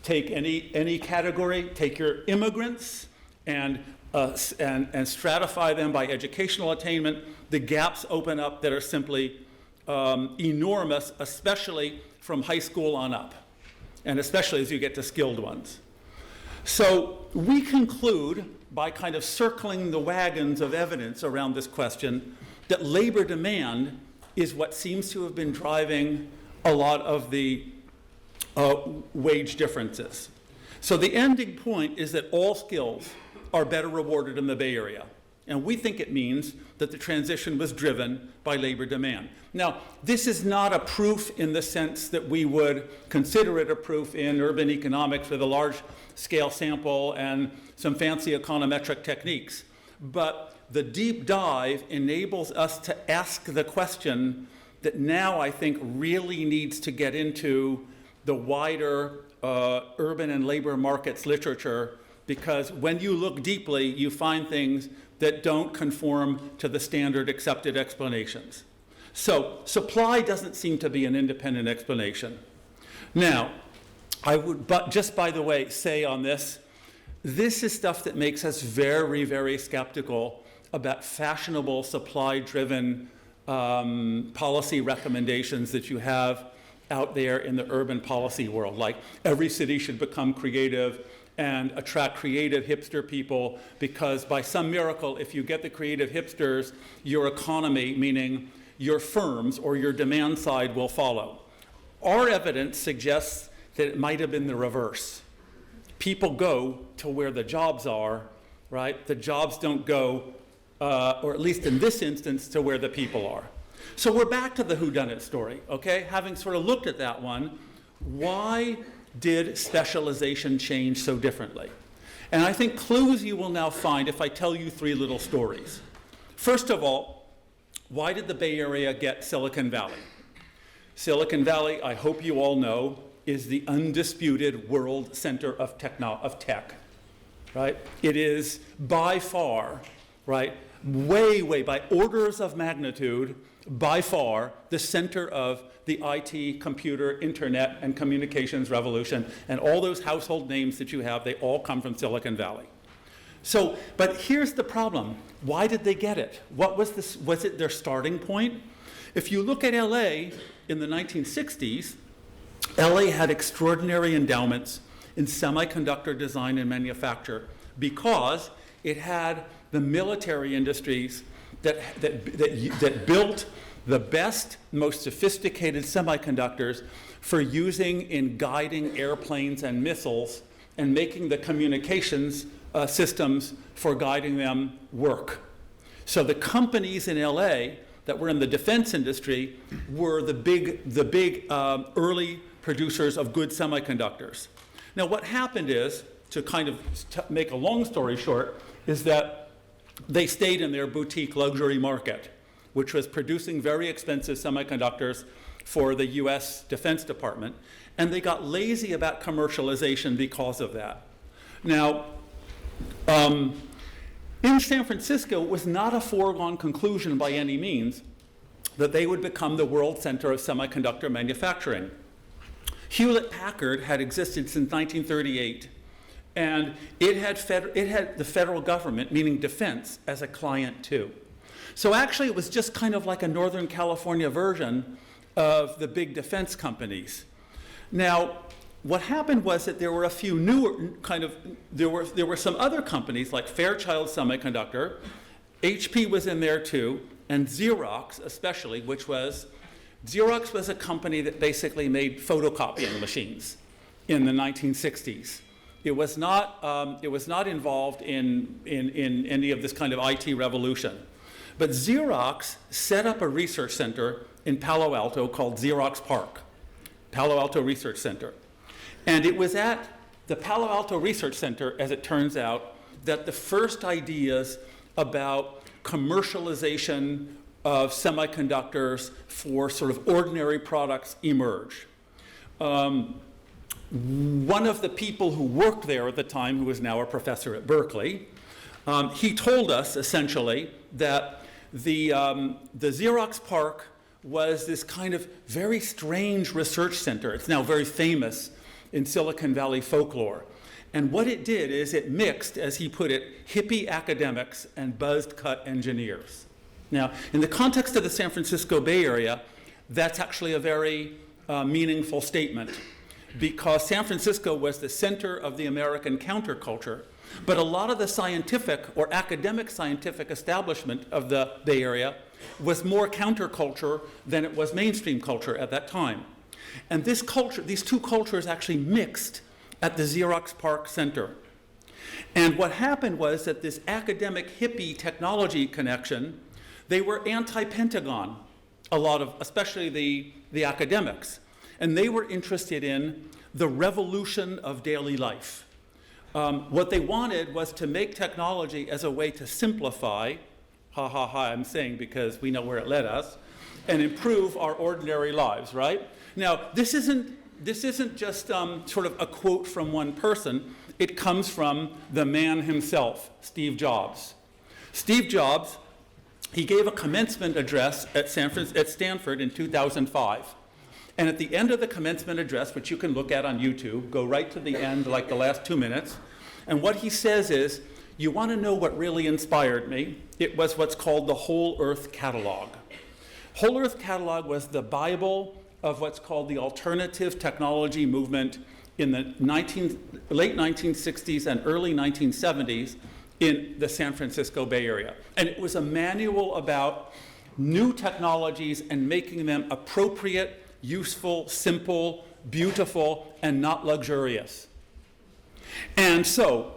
Take any category, take your immigrants and stratify them by educational attainment. The gaps open up that are simply enormous, especially from high school on up, and especially as you get to skilled ones. So we conclude by kind of circling the wagons of evidence around this question that labor demand is what seems to have been driving a lot of the wage differences. So the ending point is that all skills are better rewarded in the Bay Area. And we think it means that the transition was driven by labor demand. Now, this is not a proof in the sense that we would consider it a proof in urban economics with a large-scale sample and some fancy econometric techniques. But the deep dive enables us to ask the question that now I think really needs to get into the wider urban and labor markets literature, because when you look deeply, you find things that don't conform to the standard accepted explanations. So supply doesn't seem to be an independent explanation. Now, I would, but just by the way, say on this is stuff that makes us very, very skeptical about fashionable supply-driven policy recommendations that you have out there in the urban policy world, like every city should become creative and attract creative hipster people, because by some miracle, if you get the creative hipsters, your economy, meaning your firms or your demand side, will follow. Our evidence suggests that it might have been the reverse. People go to where the jobs are, right? The jobs don't go, or at least in this instance, to where the people are. So we're back to the whodunit story, okay? Having sort of looked at that one, why did specialization change so differently? And I think clues you will now find if I tell you three little stories. First of all, Why did the Bay Area get Silicon Valley? Silicon Valley, I hope you all know, is the undisputed world center of tech, right? It is by far, right, way, by orders of magnitude, by far, the center of the IT, computer, internet, and communications revolution. And all those household names that you have, they all come from Silicon Valley. So, but here's the problem. Why did they get it? What was this? Was it their starting point? If you look at LA in the 1960s, LA had extraordinary endowments in semiconductor design and manufacture because it had the military industries that built the best, most sophisticated semiconductors for using in guiding airplanes and missiles and making the communications systems for guiding them work. So the companies in LA that were in the defense industry were the big early producers of good semiconductors. Now what happened is, to kind of make a long story short, is that they stayed in their boutique luxury market, which was producing very expensive semiconductors for the US Defense Department, and they got lazy about commercialization because of that. Now, in San Francisco, it was not a foregone conclusion by any means that they would become the world center of semiconductor manufacturing. Hewlett-Packard had existed since 1938, and it had the federal government, meaning defense, as a client too. So actually it was just kind of like a Northern California version of the big defense companies. Now, what happened was that there were a few newer there were some other companies like Fairchild Semiconductor, HP was in there too, and Xerox especially, Xerox was a company that basically made photocopying machines in the 1960s. It was not involved in any of this kind of IT revolution. But Xerox set up a research center in Palo Alto called Xerox PARC, Palo Alto Research Center. And it was at the Palo Alto Research Center, as it turns out, that the first ideas about commercialization of semiconductors for sort of ordinary products emerged. One of the people who worked there at the time, who was now a professor at Berkeley, he told us essentially that the Xerox PARC was this kind of very strange research center. It's now very famous in Silicon Valley folklore. And what it did is it mixed, as he put it, hippie academics and buzz-cut engineers. Now, in the context of the San Francisco Bay Area, that's actually a very meaningful statement, because San Francisco was the center of the American counterculture, but a lot of the scientific or academic scientific establishment of the Bay Area was more counterculture than it was mainstream culture at that time. And this culture, these two cultures actually mixed at the Xerox PARC Center. And what happened was that this academic hippie technology connection, they were anti-Pentagon, a lot of, especially the academics. And they were interested in the revolution of daily life. What they wanted was to make technology as a way to simplify, I'm saying because we know where it led us, and improve our ordinary lives, right? Now, this isn't just sort of a quote from one person. It comes from the man himself, Steve Jobs. Steve Jobs, he gave a commencement address at Stanford in 2005. And at the end of the commencement address, which you can look at on YouTube, go right to the end, like the last 2 minutes, and what he says is, you want to know what really inspired me? It was what's called the Whole Earth Catalog. Whole Earth Catalog was the Bible of what's called the alternative technology movement in the late 1960s and early 1970s in the San Francisco Bay Area. And it was a manual about new technologies and making them appropriate, useful, simple, beautiful, and not luxurious. And so,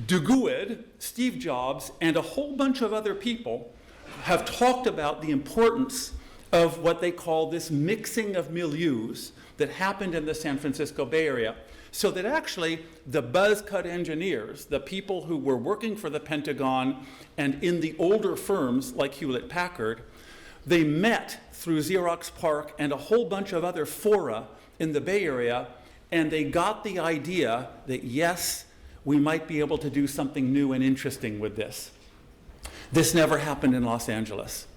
DeGooid, Steve Jobs, and a whole bunch of other people have talked about the importance of what they call this mixing of milieus that happened in the San Francisco Bay Area, so that actually the buzz-cut engineers, the people who were working for the Pentagon and in the older firms like Hewlett-Packard, They met through Xerox PARC and a whole bunch of other fora in the Bay Area, and they got the idea that, yes, we might be able to do something new and interesting with this. This never happened in Los Angeles.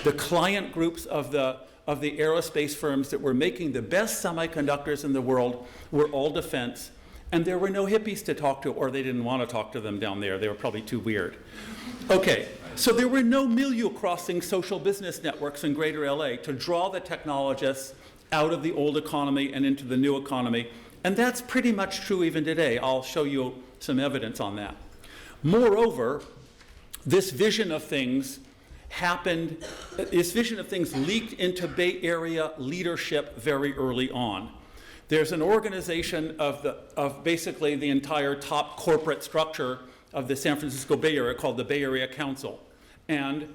The client groups of the aerospace firms that were making the best semiconductors in the world were all defense, and there were no hippies to talk to, or they didn't want to talk to them down there. They were probably too weird. Okay, so there were no milieu-crossing social business networks in greater LA to draw the technologists out of the old economy and into the new economy, and that's pretty much true even today. I'll show you some evidence on that. Moreover, this vision of things leaked into Bay Area leadership very early on. There's an organization of basically the entire top corporate structure of the San Francisco Bay Area called the Bay Area Council. And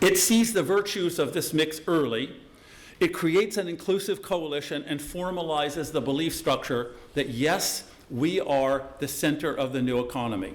it sees the virtues of this mix early. It creates an inclusive coalition and formalizes the belief structure that, yes, we are the center of the new economy.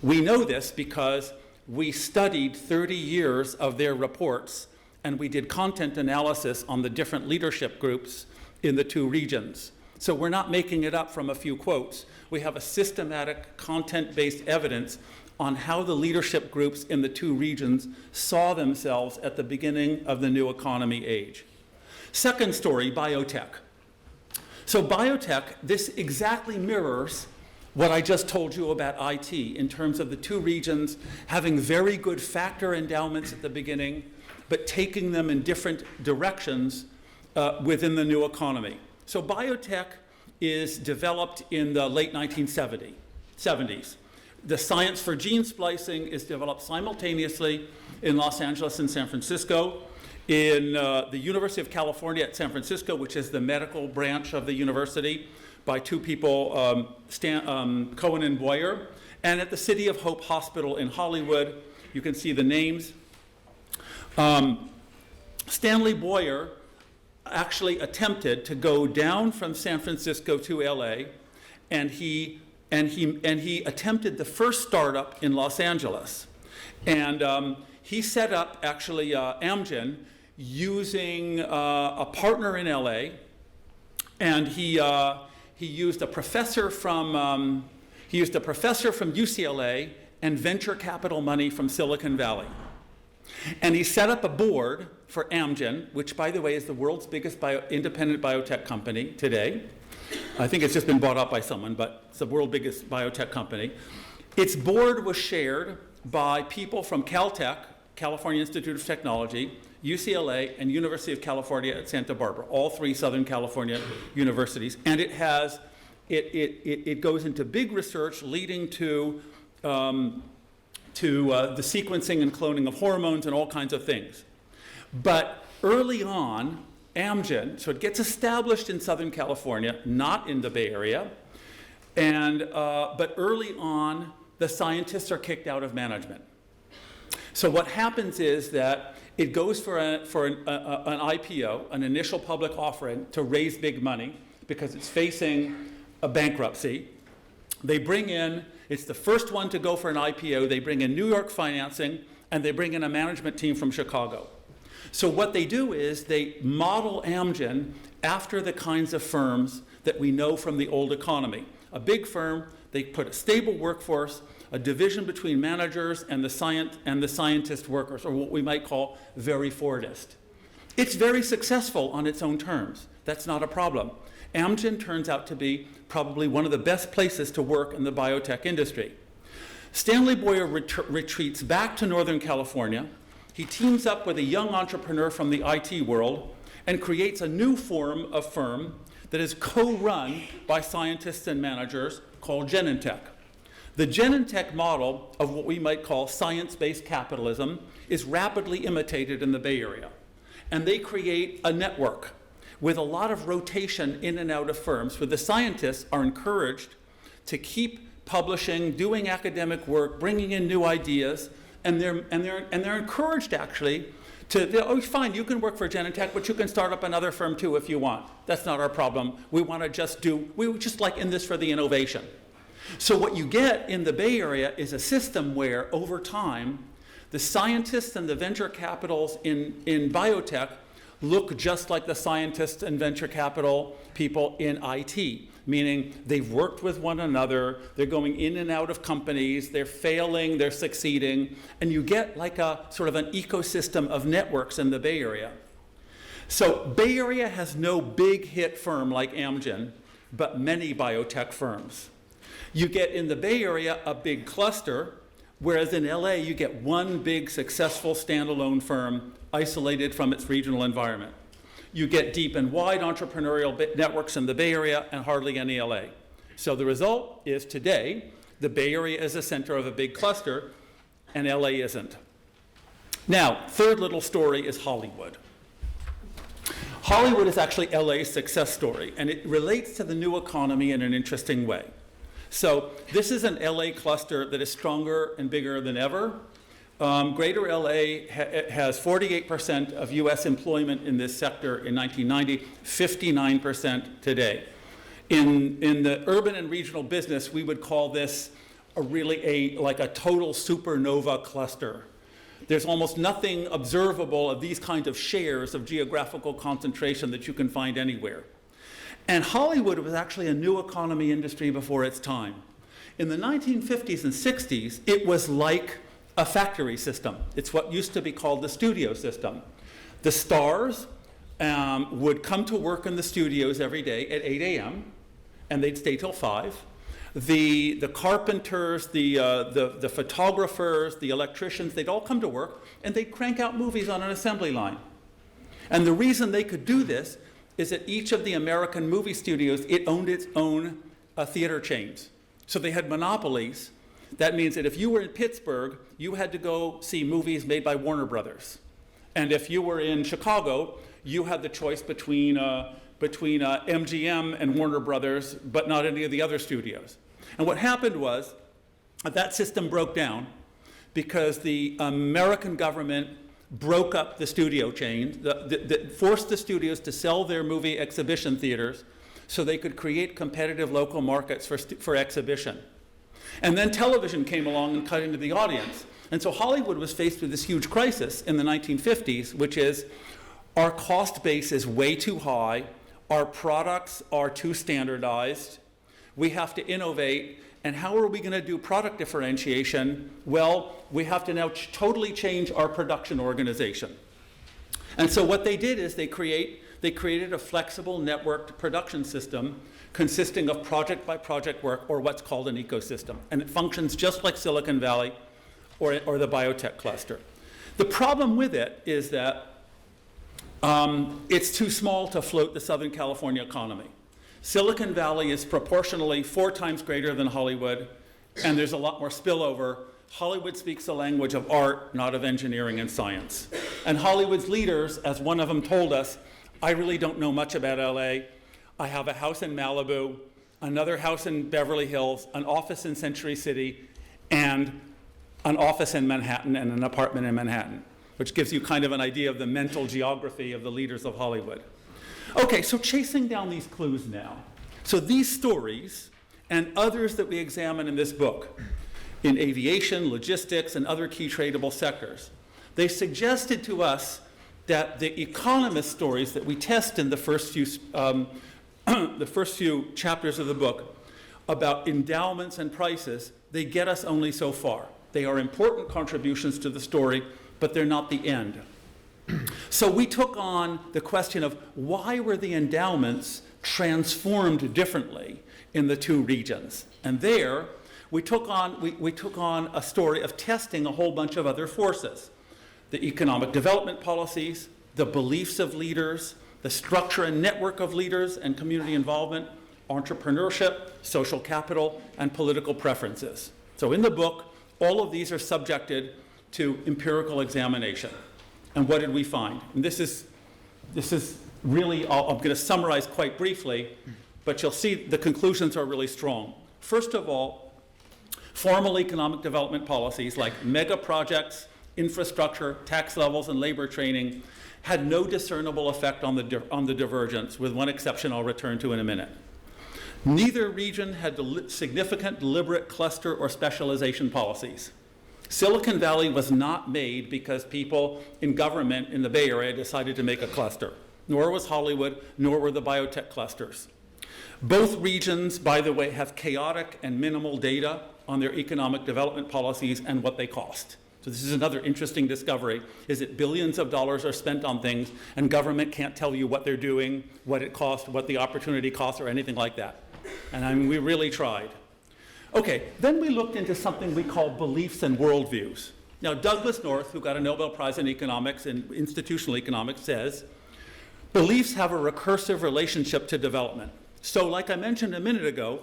We know this because we studied 30 years of their reports, and we did content analysis on the different leadership groups in the two regions. So we're not making it up from a few quotes. We have a systematic content-based evidence on how the leadership groups in the two regions saw themselves at the beginning of the new economy age. Second story, biotech. So biotech, this exactly mirrors what I just told you about IT in terms of the two regions having very good factor endowments at the beginning, but taking them in different directions within the new economy. So biotech is developed in the late 1970s. The science for gene splicing is developed simultaneously in Los Angeles and San Francisco. In the University of California at San Francisco, which is the medical branch of the university, by two people, Cohen and Boyer, and at the City of Hope Hospital in Hollywood. You can see the names. Stanley Boyer actually attempted to go down from San Francisco to LA, and he attempted the first startup in Los Angeles. And he set up actually Amgen using a partner in LA, and he used a professor from UCLA and venture capital money from Silicon Valley. And he set up a board for Amgen, which, by the way, is the world's biggest independent biotech company today. I think it's just been bought up by someone, but it's the world's biggest biotech company. Its board was shared by people from Caltech, California Institute of Technology, UCLA, and University of California at Santa Barbara, all three Southern California universities. And it goes into big research leading to the sequencing and cloning of hormones and all kinds of things. But early on, Amgen, so it gets established in Southern California, not in the Bay Area, but early on, the scientists are kicked out of management. So what happens is that it goes for an IPO, an initial public offering, to raise big money because it's facing a bankruptcy. They bring in, it's the first one to go for an IPO, they bring in New York financing, and they bring in a management team from Chicago. So what they do is they model Amgen after the kinds of firms that we know from the old economy. A big firm, they put a stable workforce, a division between managers and the scientist workers, or what we might call very Fordist. It's very successful on its own terms. That's not a problem. Amgen turns out to be probably one of the best places to work in the biotech industry. Stanley Boyer retreats back to Northern California. He teams up with a young entrepreneur from the IT world and creates a new form of firm that is co-run by scientists and managers called Genentech. The Genentech model of what we might call science-based capitalism is rapidly imitated in the Bay Area. And they create a network with a lot of rotation in and out of firms, where the scientists are encouraged to keep publishing, doing academic work, bringing in new ideas, and they're encouraged actually oh, fine, you can work for Genentech, but you can start up another firm too if you want. That's not our problem. We just like in this for the innovation. So what you get in the Bay Area is a system where, over time, The scientists and the venture capitals in biotech look just like the scientists and venture capital people in IT, meaning they've worked with one another, they're going in and out of companies, they're failing, they're succeeding, and you get like a sort of an ecosystem of networks in the Bay Area. So Bay Area has no big hit firm like Amgen, but many biotech firms. You get in the Bay Area a big cluster, whereas in LA you get one big successful standalone firm isolated from its regional environment. You get deep and wide entrepreneurial networks in the Bay Area and hardly any LA. So the result is today, the Bay Area is the center of a big cluster and LA isn't. Now, third little story is Hollywood. Hollywood is actually LA's success story, and it relates to the new economy in an interesting way. So this is an LA cluster that is stronger and bigger than ever. Greater LA has 48% of US employment in this sector in 1990, 59% today. In the urban and regional business, we would call this like a total supernova cluster. There's almost nothing observable of these kinds of shares of geographical concentration that you can find anywhere. And Hollywood was actually a new economy industry before its time. In the 1950s and 60s, it was like a factory system. It's what used to be called the studio system. The stars would come to work in the studios every day at 8 a.m., and they'd stay till 5. The carpenters, the photographers, the electricians, they'd all come to work, and they'd crank out movies on an assembly line. And the reason they could do this is that each of the American movie studios, it owned its own theater chains. So they had monopolies. That means that if you were in Pittsburgh, you had to go see movies made by Warner Brothers. And if you were in Chicago, you had the choice between MGM and Warner Brothers, but not any of the other studios. And what happened was that system broke down because the American government broke up the studio chain, that forced the studios to sell their movie exhibition theaters so they could create competitive local markets for exhibition. And then television came along and cut into the audience. And so Hollywood was faced with this huge crisis in the 1950s, which is our cost base is way too high, our products are too standardized, we have to innovate, and how are we going to do product differentiation? Well, we have to now totally change our production organization. And so what they did is they created a flexible networked production system consisting of project-by-project work, or what's called an ecosystem. And it functions just like Silicon Valley or the biotech cluster. The problem with it is that it's too small to float the Southern California economy. Silicon Valley is proportionally 4 times greater than Hollywood, and there's a lot more spillover. Hollywood speaks the language of art, not of engineering and science. And Hollywood's leaders, as one of them told us, I really don't know much about LA. I have a house in Malibu, another house in Beverly Hills, an office in Century City, and an office in Manhattan and an apartment in Manhattan, which gives you kind of an idea of the mental geography of the leaders of Hollywood. Okay, so chasing down these clues now. So these stories and others that we examine in this book, in aviation, logistics, and other key tradable sectors, they suggested to us that the economist stories that we test in the first few chapters of the book about endowments and prices, they get us only so far. They are important contributions to the story, but they're not the end. So we took on the question of why were the endowments transformed differently in the 2 regions? And there, we took on a story of testing a whole bunch of other forces. The economic development policies, the beliefs of leaders, the structure and network of leaders and community involvement, entrepreneurship, social capital, and political preferences. So in the book, all of these are subjected to empirical examination. And what did we find? And this is really, I'm going to summarize quite briefly, but you'll see the conclusions are really strong. First of all, formal economic development policies like mega projects, infrastructure, tax levels, and labor training had no discernible effect on the divergence, with one exception I'll return to in a minute. Neither region had significant deliberate cluster or specialization policies. Silicon Valley was not made because people in government in the Bay Area decided to make a cluster, nor was Hollywood, nor were the biotech clusters. Both regions, by the way, have chaotic and minimal data on their economic development policies and what they cost. So this is another interesting discovery, is that billions of dollars are spent on things and government can't tell you what they're doing, what it costs, what the opportunity costs, or anything like that. And I mean, we really tried. Okay, then we looked into something we call beliefs and worldviews. Now, Douglas North, who got a Nobel Prize in economics and institutional economics, says, beliefs have a recursive relationship to development. So like I mentioned a minute ago,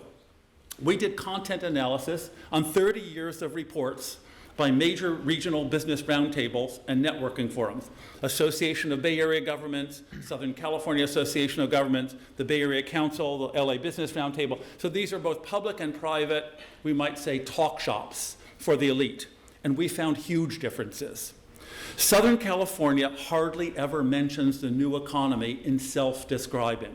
we did content analysis on 30 years of reports by major regional business roundtables and networking forums. Association of Bay Area Governments, Southern California Association of Governments, the Bay Area Council, the LA Business Roundtable. So these are both public and private, we might say, talk shops for the elite. And we found huge differences. Southern California hardly ever mentions the new economy in self-describing.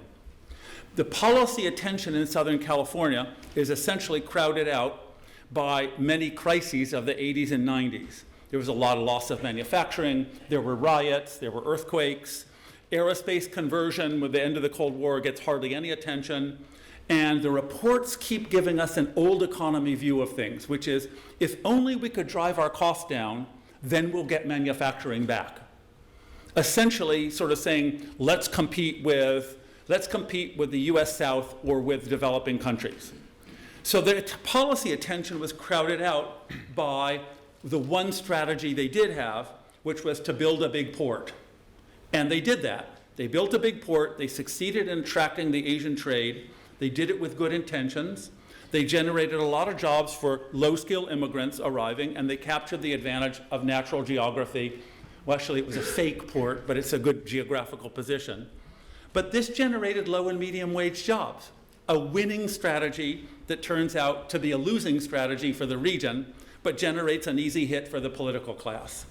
The policy attention in Southern California is essentially crowded out by many crises of the 80s and 90s. There was a lot of loss of manufacturing, there were riots, there were earthquakes, aerospace conversion with the end of the Cold War gets hardly any attention, and the reports keep giving us an old economy view of things, which is, if only we could drive our costs down, then we'll get manufacturing back. Essentially sort of saying, let's compete with the US South or with developing countries. So the policy attention was crowded out by the one strategy they did have, which was to build a big port. And they did that. They built a big port, they succeeded in attracting the Asian trade, they did it with good intentions, they generated a lot of jobs for low-skilled immigrants arriving, and they captured the advantage of natural geography. Well, actually, it was a fake port, but it's a good geographical position. But this generated low and medium wage jobs, a winning strategy that turns out to be a losing strategy for the region, but generates an easy hit for the political class.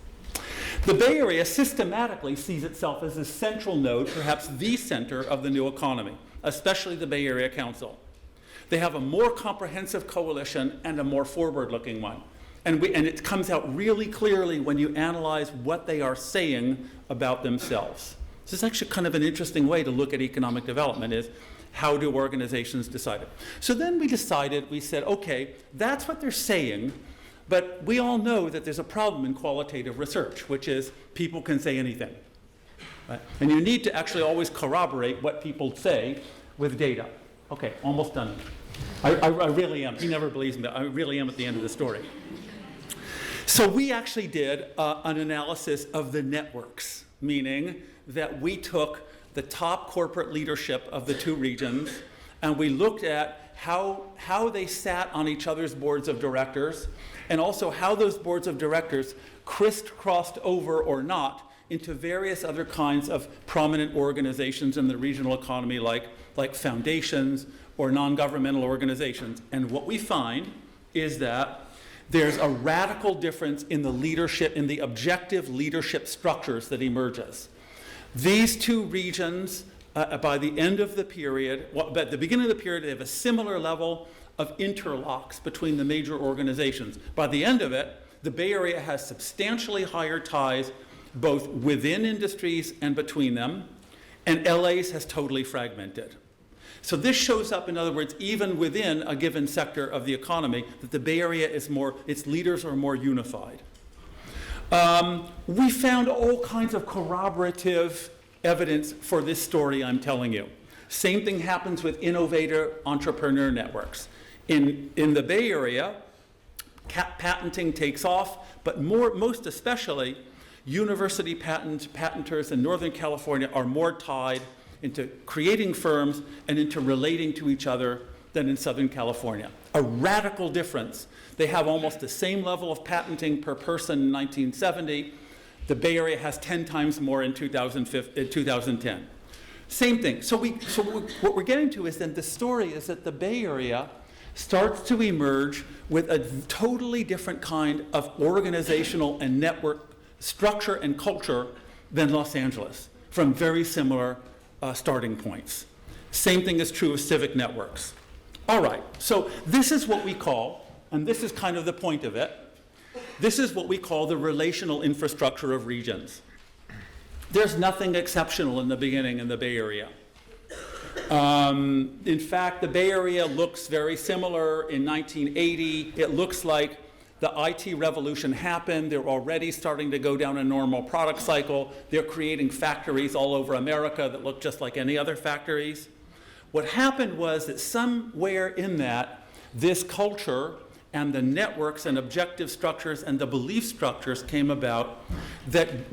The Bay Area systematically sees itself as a central node, perhaps the center of the new economy, especially the Bay Area Council. They have a more comprehensive coalition and a more forward-looking one. And it comes out really clearly when you analyze what they are saying about themselves. This is actually kind of an interesting way to look at economic development, is how do organizations decide it? So then we said, okay, that's what they're saying, but we all know that there's a problem in qualitative research, which is people can say anything. Right? And you need to actually always corroborate what people say with data. Okay, almost done. I really am. He never believes me. I really am at the end of the story. So we actually did an analysis of the networks, meaning that we took the top corporate leadership of the two regions, and we looked at how they sat on each other's boards of directors, and also how those boards of directors crisscrossed over or not into various other kinds of prominent organizations in the regional economy, like foundations or non-governmental organizations. And what we find is that there's a radical difference in the leadership, in the objective leadership structures that emerges. These two regions, by the end of the period, at the beginning of the period, they have a similar level of interlocks between the major organizations. By the end of it, the Bay Area has substantially higher ties both within industries and between them, and LA's has totally fragmented. So this shows up, in other words, even within a given sector of the economy, that the Bay Area is more, its leaders are more unified. We found all kinds of corroborative evidence for this story I'm telling you. Same thing happens with innovator entrepreneur networks. In the Bay Area, patenting takes off, but most especially, university patenters in Northern California are more tied into creating firms and into relating to each other than in Southern California. A radical difference. They have almost the same level of patenting per person in 1970. The Bay Area has 10 times more in 2010. Same thing. So what we're getting to is then the story is that the Bay Area starts to emerge with a totally different kind of organizational and network structure and culture than Los Angeles, from very similar starting points. Same thing is true of civic networks. All right, so this is what we call, and this is kind of the point of it, This is what we call the relational infrastructure of regions. There's nothing exceptional in the beginning in the Bay Area. In fact, the Bay Area looks very similar in 1980. It looks like the IT revolution happened. They're already starting to go down a normal product cycle. They're creating factories all over America that look just like any other factories. What happened was that somewhere in that, this culture and the networks and objective structures and the belief structures came about that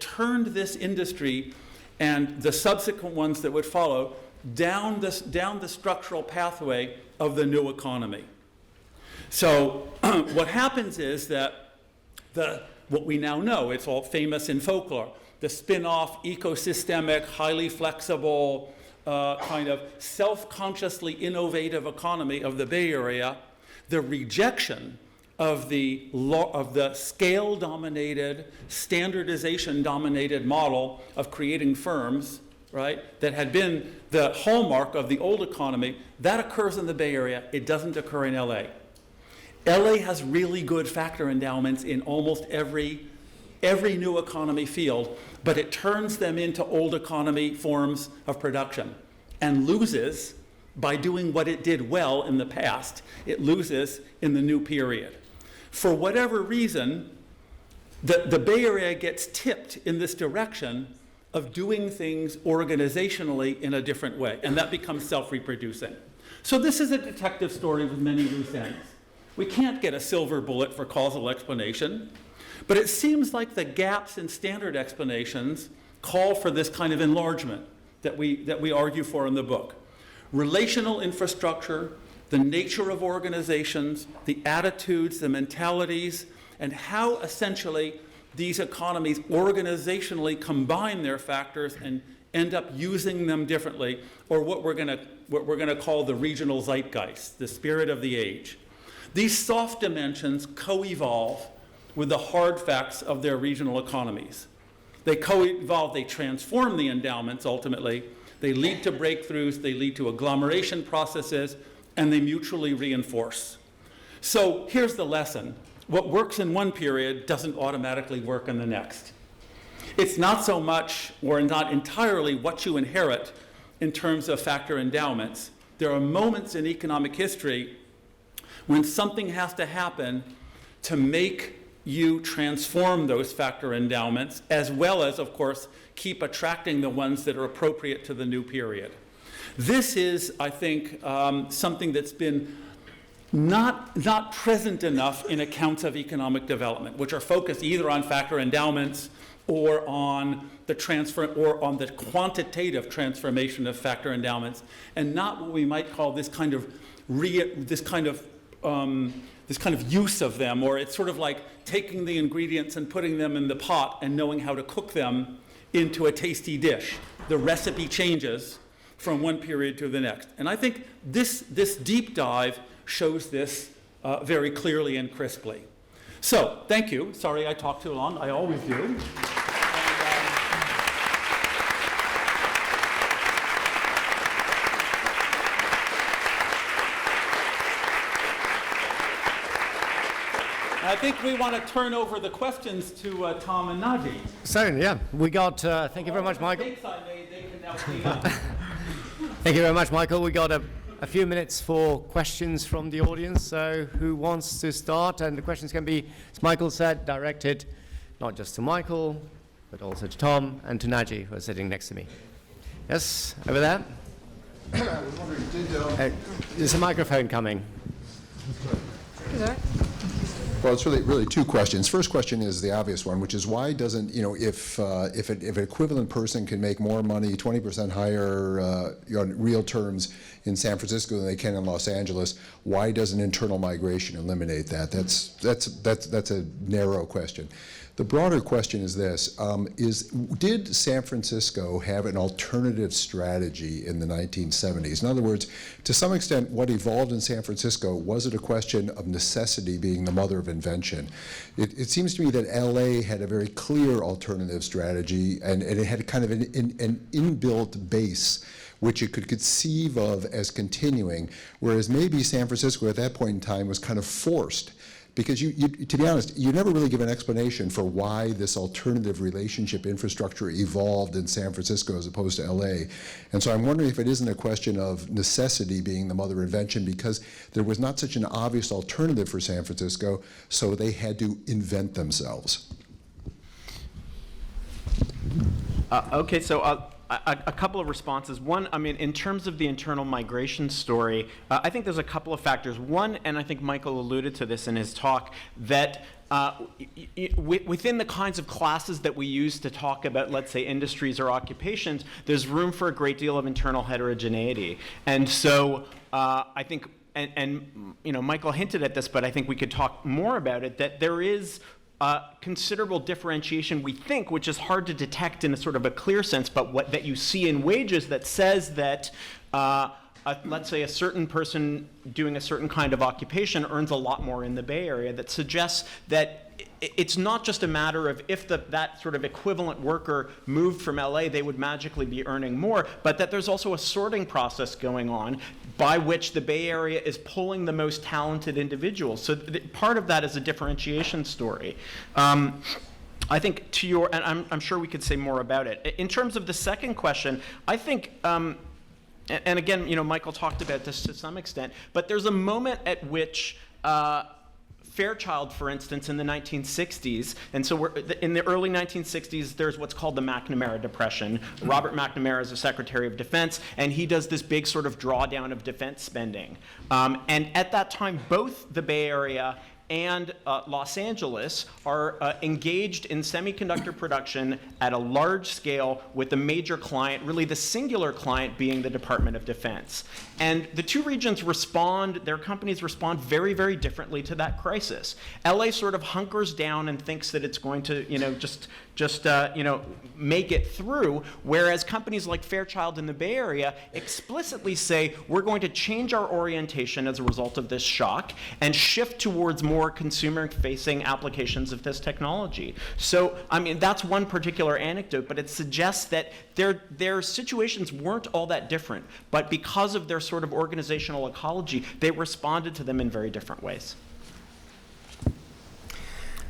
turned this industry and the subsequent ones that would follow down the structural pathway of the new economy. So what happens is that what we now know, it's all famous in folklore, the spin-off, ecosystemic, highly flexible, kind of self-consciously innovative economy of the Bay Area, the rejection of the scale-dominated, standardization-dominated model of creating firms, right, that had been the hallmark of the old economy, that occurs in the Bay Area. It doesn't occur in LA. LA has really good factor endowments in almost every new economy field, but it turns them into old economy forms of production and loses by doing what it did well in the past. It loses in the new period. For whatever reason, the Bay Area gets tipped in this direction of doing things organizationally in a different way, and that becomes self-reproducing. So this is a detective story with many loose ends. We can't get a silver bullet for causal explanation, but it seems like the gaps in standard explanations call for this kind of enlargement that we argue for in the book. Relational infrastructure, the nature of organizations, the attitudes, the mentalities, and how essentially these economies organizationally combine their factors and end up using them differently, or what we're going to call the regional zeitgeist, the spirit of the age. These soft dimensions co-evolve with the hard facts of their regional economies. They co-evolve, they transform the endowments ultimately, they lead to breakthroughs, they lead to agglomeration processes, and they mutually reinforce. So here's the lesson. What works in one period doesn't automatically work in the next. It's not so much, or not entirely, what you inherit in terms of factor endowments. There are moments in economic history when something has to happen to make you transform those factor endowments, as well as, of course, keep attracting the ones that are appropriate to the new period. This is, I think, something that's been not present enough in accounts of economic development, which are focused either on factor endowments or on the transfer or on the quantitative transformation of factor endowments, and not what we might call this kind of use of them, or it's sort of like taking the ingredients and putting them in the pot and knowing how to cook them into a tasty dish. The recipe changes from one period to the next. And I think this deep dive shows this very clearly and crisply. So, thank you. Sorry I talked too long. I always do. I think we want to turn over the questions to Tom and Naji. Certainly, yeah. We got, thank you very much, Michael. Mistakes I made, they can now clean up. Thank you very much, Michael. We got a few minutes for questions from the audience. So who wants to start? And the questions can be, as Michael said, directed not just to Michael, but also to Tom and to Naji, who are sitting next to me. Yes, over there. I was wondering, there's a microphone coming. Well, it's really two questions. First question is the obvious one, which is why doesn't, if an equivalent person can make more money, 20% higher in real terms in San Francisco than they can in Los Angeles, why doesn't internal migration eliminate that? That's a narrow question. The broader question is this, did San Francisco have an alternative strategy in the 1970s? In other words, to some extent, what evolved in San Francisco, was it a question of necessity being the mother of invention? It seems to me that LA had a very clear alternative strategy, and it had kind of an inbuilt base which it could conceive of as continuing, whereas maybe San Francisco at that point in time was kind of forced because to be honest, you never really give an explanation for why this alternative relationship infrastructure evolved in San Francisco as opposed to LA. And so I'm wondering if it isn't a question of necessity being the mother of invention, because there was not such an obvious alternative for San Francisco, so they had to invent themselves. Okay, so a couple of responses. One, I mean, in terms of the internal migration story, I think there's a couple of factors. One, and I think Michael alluded to this in his talk, that within the kinds of classes that we use to talk about, let's say, industries or occupations, there's room for a great deal of internal heterogeneity. And so I think, and you know, Michael hinted at this, but I think we could talk more about it, that there is considerable differentiation, we think, which is hard to detect in a sort of a clear sense, but what that you see in wages that says that, let's say, a certain person doing a certain kind of occupation earns a lot more in the Bay Area, that suggests that it's not just a matter of if that sort of equivalent worker moved from LA, they would magically be earning more, but that there's also a sorting process going on by which the Bay Area is pulling the most talented individuals. So part of that is a differentiation story. I think to your, and I'm sure we could say more about it. In terms of the second question, I think, and again, you know, Michael talked about this to some extent, but there's a moment at which Fairchild, for instance, in the 1960s, and so in the early 1960s, there's what's called the McNamara Depression. Robert McNamara is the Secretary of Defense, and he does this big sort of drawdown of defense spending. And at that time, both the Bay Area and Los Angeles are engaged in semiconductor production at a large scale with the major client, really the singular client being the Department of Defense. And the two regions respond, their companies respond very, very differently to that crisis. LA sort of hunkers down and thinks that it's going to, you know, just you know, make it through, whereas companies like Fairchild in the Bay Area explicitly say, we're going to change our orientation as a result of this shock and shift towards more consumer-facing applications of this technology. So, I mean, that's one particular anecdote, but it suggests that their situations weren't all that different, but because of their sort of organizational ecology, they responded to them in very different ways.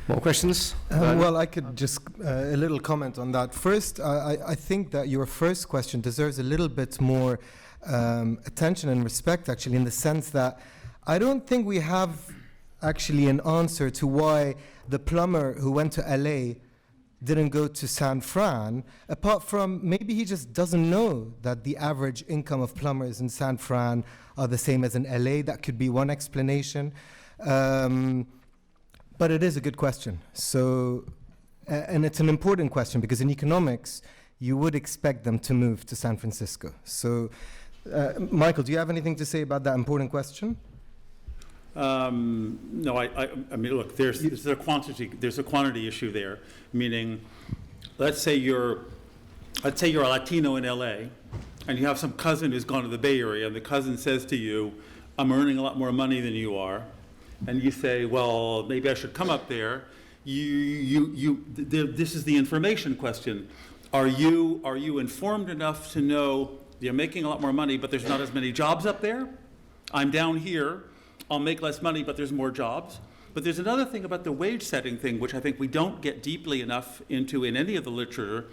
More questions? Well, I could just a little comment on that. First, I think that your first question deserves a little bit more attention and respect, actually, in the sense that I don't think we have actually an answer to why the plumber who went to LA didn't go to San Fran, apart from maybe he just doesn't know that the average income of plumbers in San Fran are the same as in LA. That could be one explanation. But it is a good question. So, and it's an important question, because in economics, you would expect them to move to San Francisco. So, Michael, do you have anything to say about that important question? No, I mean, look, there's a quantity issue there, meaning, let's say you're a Latino in LA, and you have some cousin who's gone to the Bay Area, and the cousin says to you, I'm earning a lot more money than you are. And you say, well, maybe I should come up there. This is the information question. Are you informed enough to know you're making a lot more money, but there's not as many jobs up there? I'm down here. I'll make less money, but there's more jobs. But there's another thing about the wage setting thing, which I think we don't get deeply enough into in any of the literature.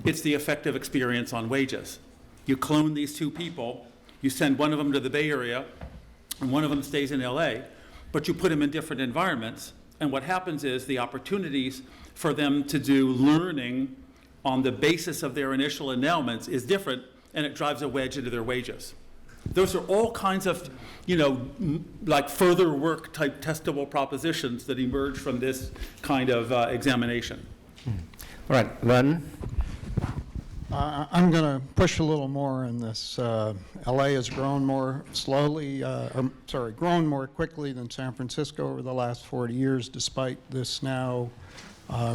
It's the effect of experience on wages. You clone these two people. You send one of them to the Bay Area, and one of them stays in LA. But you put them in different environments, and what happens is the opportunities for them to do learning on the basis of their initial endowments is different, and it drives a wedge into their wages. Those are all kinds of, you know, like further work type testable propositions that emerge from this kind of examination. All right, Run. I'm going to push a little more in this. LA has grown more grown more quickly than San Francisco over the last 40 years, despite this now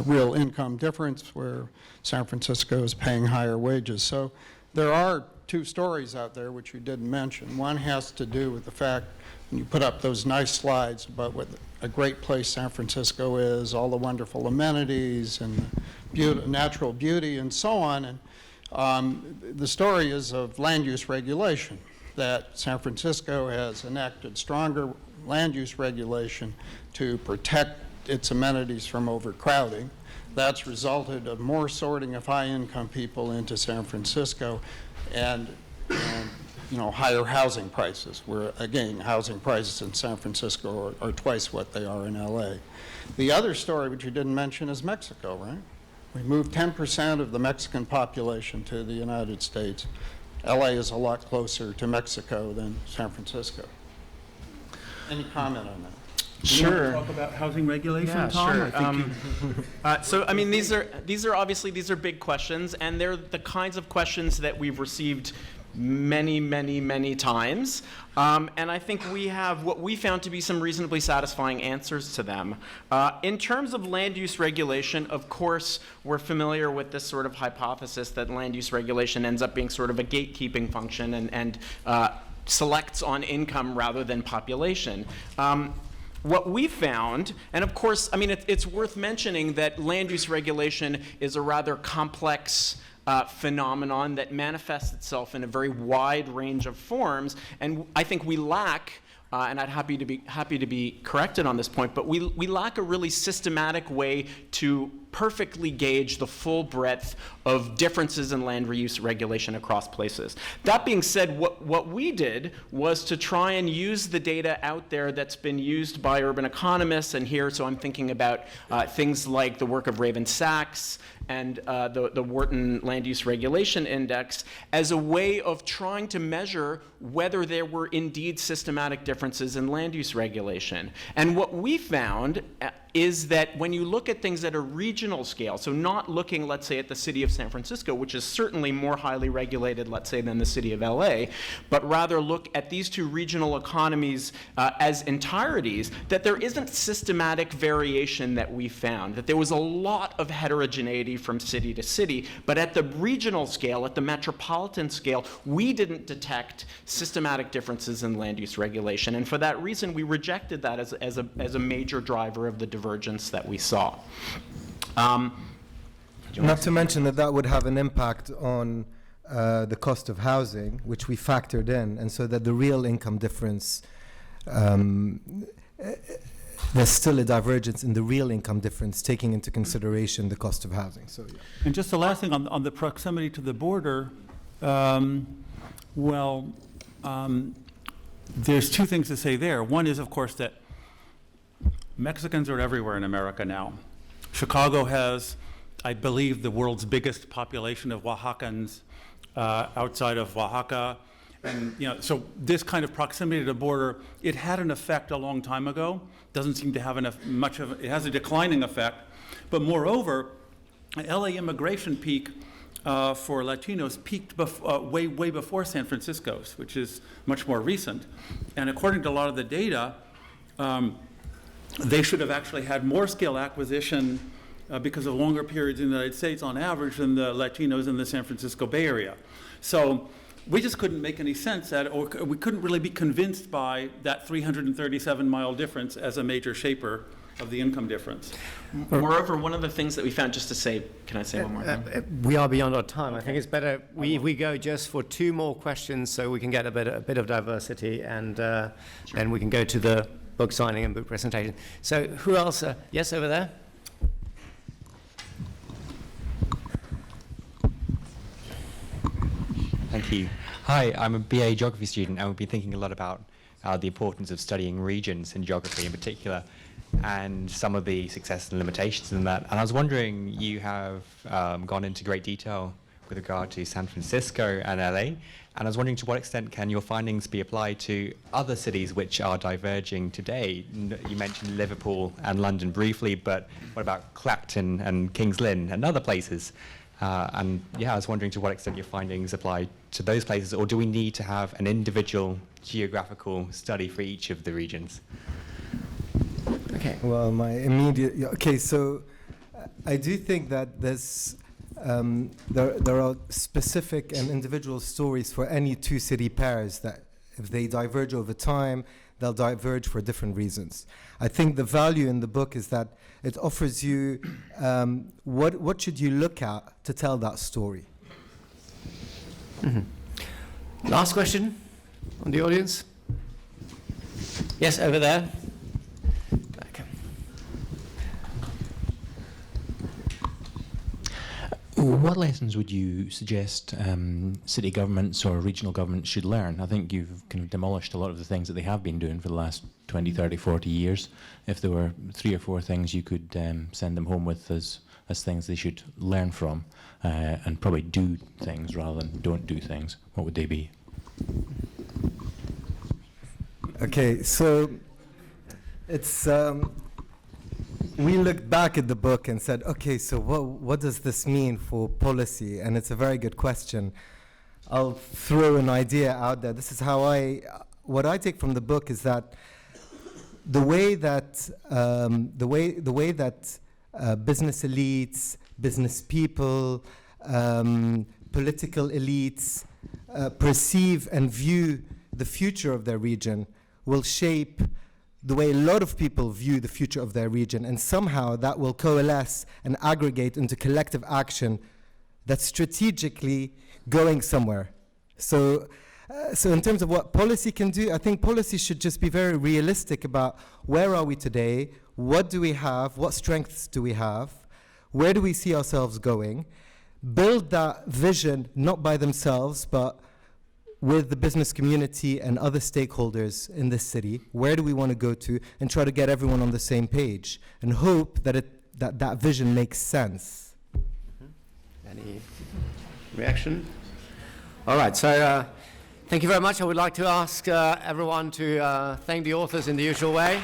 real income difference where San Francisco is paying higher wages. So there are two stories out there which you didn't mention. One has to do with the fact when you put up those nice slides about what a great place San Francisco is, all the wonderful amenities and natural beauty and so on. And the story is of land use regulation, that San Francisco has enacted stronger land use regulation to protect its amenities from overcrowding. That's resulted in more sorting of high-income people into San Francisco and higher housing prices, where, again, housing prices in San Francisco are twice what they are in LA. The other story, which you didn't mention, is Mexico, right? We moved 10% of the Mexican population to the United States. LA is a lot closer to Mexico than San Francisco. Any comment on that? Sure. Talk about housing regulation, Yeah, Tom? sure. I think So, I mean, these are obviously big questions, and they're the kinds of questions that we've received many times. And I think we have what we found to be some reasonably satisfying answers to them. In terms of land use regulation, of course, we're familiar with this sort of hypothesis that land use regulation ends up being sort of a gatekeeping function and selects on income rather than population. What we found, and of course, I mean, it's worth mentioning that land use regulation is a rather complex phenomenon that manifests itself in a very wide range of forms, and I think we lack, and I'd happy to be corrected on this point, but we lack a really systematic way to perfectly gauge the full breadth of differences in land reuse regulation across places. That being said, what we did was to try and use the data out there that's been used by urban economists, and here, so I'm thinking about things like the work of Raven Sachs and the Wharton Land Use Regulation Index, as a way of trying to measure whether there were indeed systematic differences in land use regulation. And what we found is that when you look at things at a regional scale, so not looking, let's say, at the city of San Francisco, which is certainly more highly regulated, let's say, than the city of LA, but rather look at these two regional economies as entireties, that there isn't systematic variation that we found, that there was a lot of heterogeneity from city to city, but at the regional scale, at the metropolitan scale, we didn't detect systematic differences in land use regulation, and for that reason, we rejected that as a major driver of the divergence that we saw. Not to mention that would have an impact on the cost of housing, which we factored in, and so that the real income difference, there's still a divergence in the real income difference, taking into consideration the cost of housing. So, yeah. And just the last thing on the proximity to the border, there's two things to say there. One is, of course, that Mexicans are everywhere in America now. Chicago has, I believe, the world's biggest population of Oaxacans outside of Oaxaca. And so this kind of proximity to the border, it had an effect a long time ago. Doesn't seem to have it has a declining effect. But moreover, an LA immigration peak for Latinos peaked way before San Francisco's, which is much more recent. And according to a lot of the data, they should have actually had more scale acquisition because of longer periods in the United States on average than the Latinos in the San Francisco Bay Area. So we just couldn't make any sense at it, or we couldn't really be convinced by that 337-mile difference as a major shaper of the income difference. Moreover, one of the things that we found, just to say, can I say one more thing? We are beyond our time. I think it's better we go just for two more questions so we can get a bit of diversity, and then we can go to the book signing and book presentation. So who else? Yes, over there. Thank you. Hi, I'm a BA geography student, and we've been thinking a lot about the importance of studying regions in geography in particular, and some of the success and limitations in that. And I was wondering, you have gone into great detail with regard to San Francisco and LA, and I was wondering to what extent can your findings be applied to other cities which are diverging today? You mentioned Liverpool and London briefly, but what about Clapton and Kings Lynn and other places? And yeah, I was wondering to what extent your findings apply to those places, or do we need to have an individual geographical study for each of the regions? Okay. Well, so I do think that there's there are specific and individual stories for any two city pairs that if they diverge over time, they'll diverge for different reasons. I think the value in the book is that it offers you what should you look at to tell that story. Mm-hmm. Last question on the audience. Yes, over there. Okay. What lessons would you suggest city governments or regional governments should learn? I think you've kind of demolished a lot of the things that they have been doing for the last 20, 30, 40 years. If there were 3 or 4 things you could send them home with as things they should learn from and probably do things rather than don't do things, what would they be? Okay, so it's we looked back at the book and said, okay, so what does this mean for policy? And it's a very good question. I'll throw an idea out there. This is how what I take from the book is that the way that business elites, business people, political elites perceive and view the future of their region will shape the way a lot of people view the future of their region, and somehow that will coalesce and aggregate into collective action that's strategically going somewhere. So in terms of what policy can do, I think policy should just be very realistic about where are we today, what do we have, what strengths do we have, where do we see ourselves going, build that vision not by themselves, but with the business community and other stakeholders in this city. Where do we want to go to, and try to get everyone on the same page and hope that that vision makes sense. Any reaction? All right, so thank you very much. I would like to ask everyone to thank the authors in the usual way.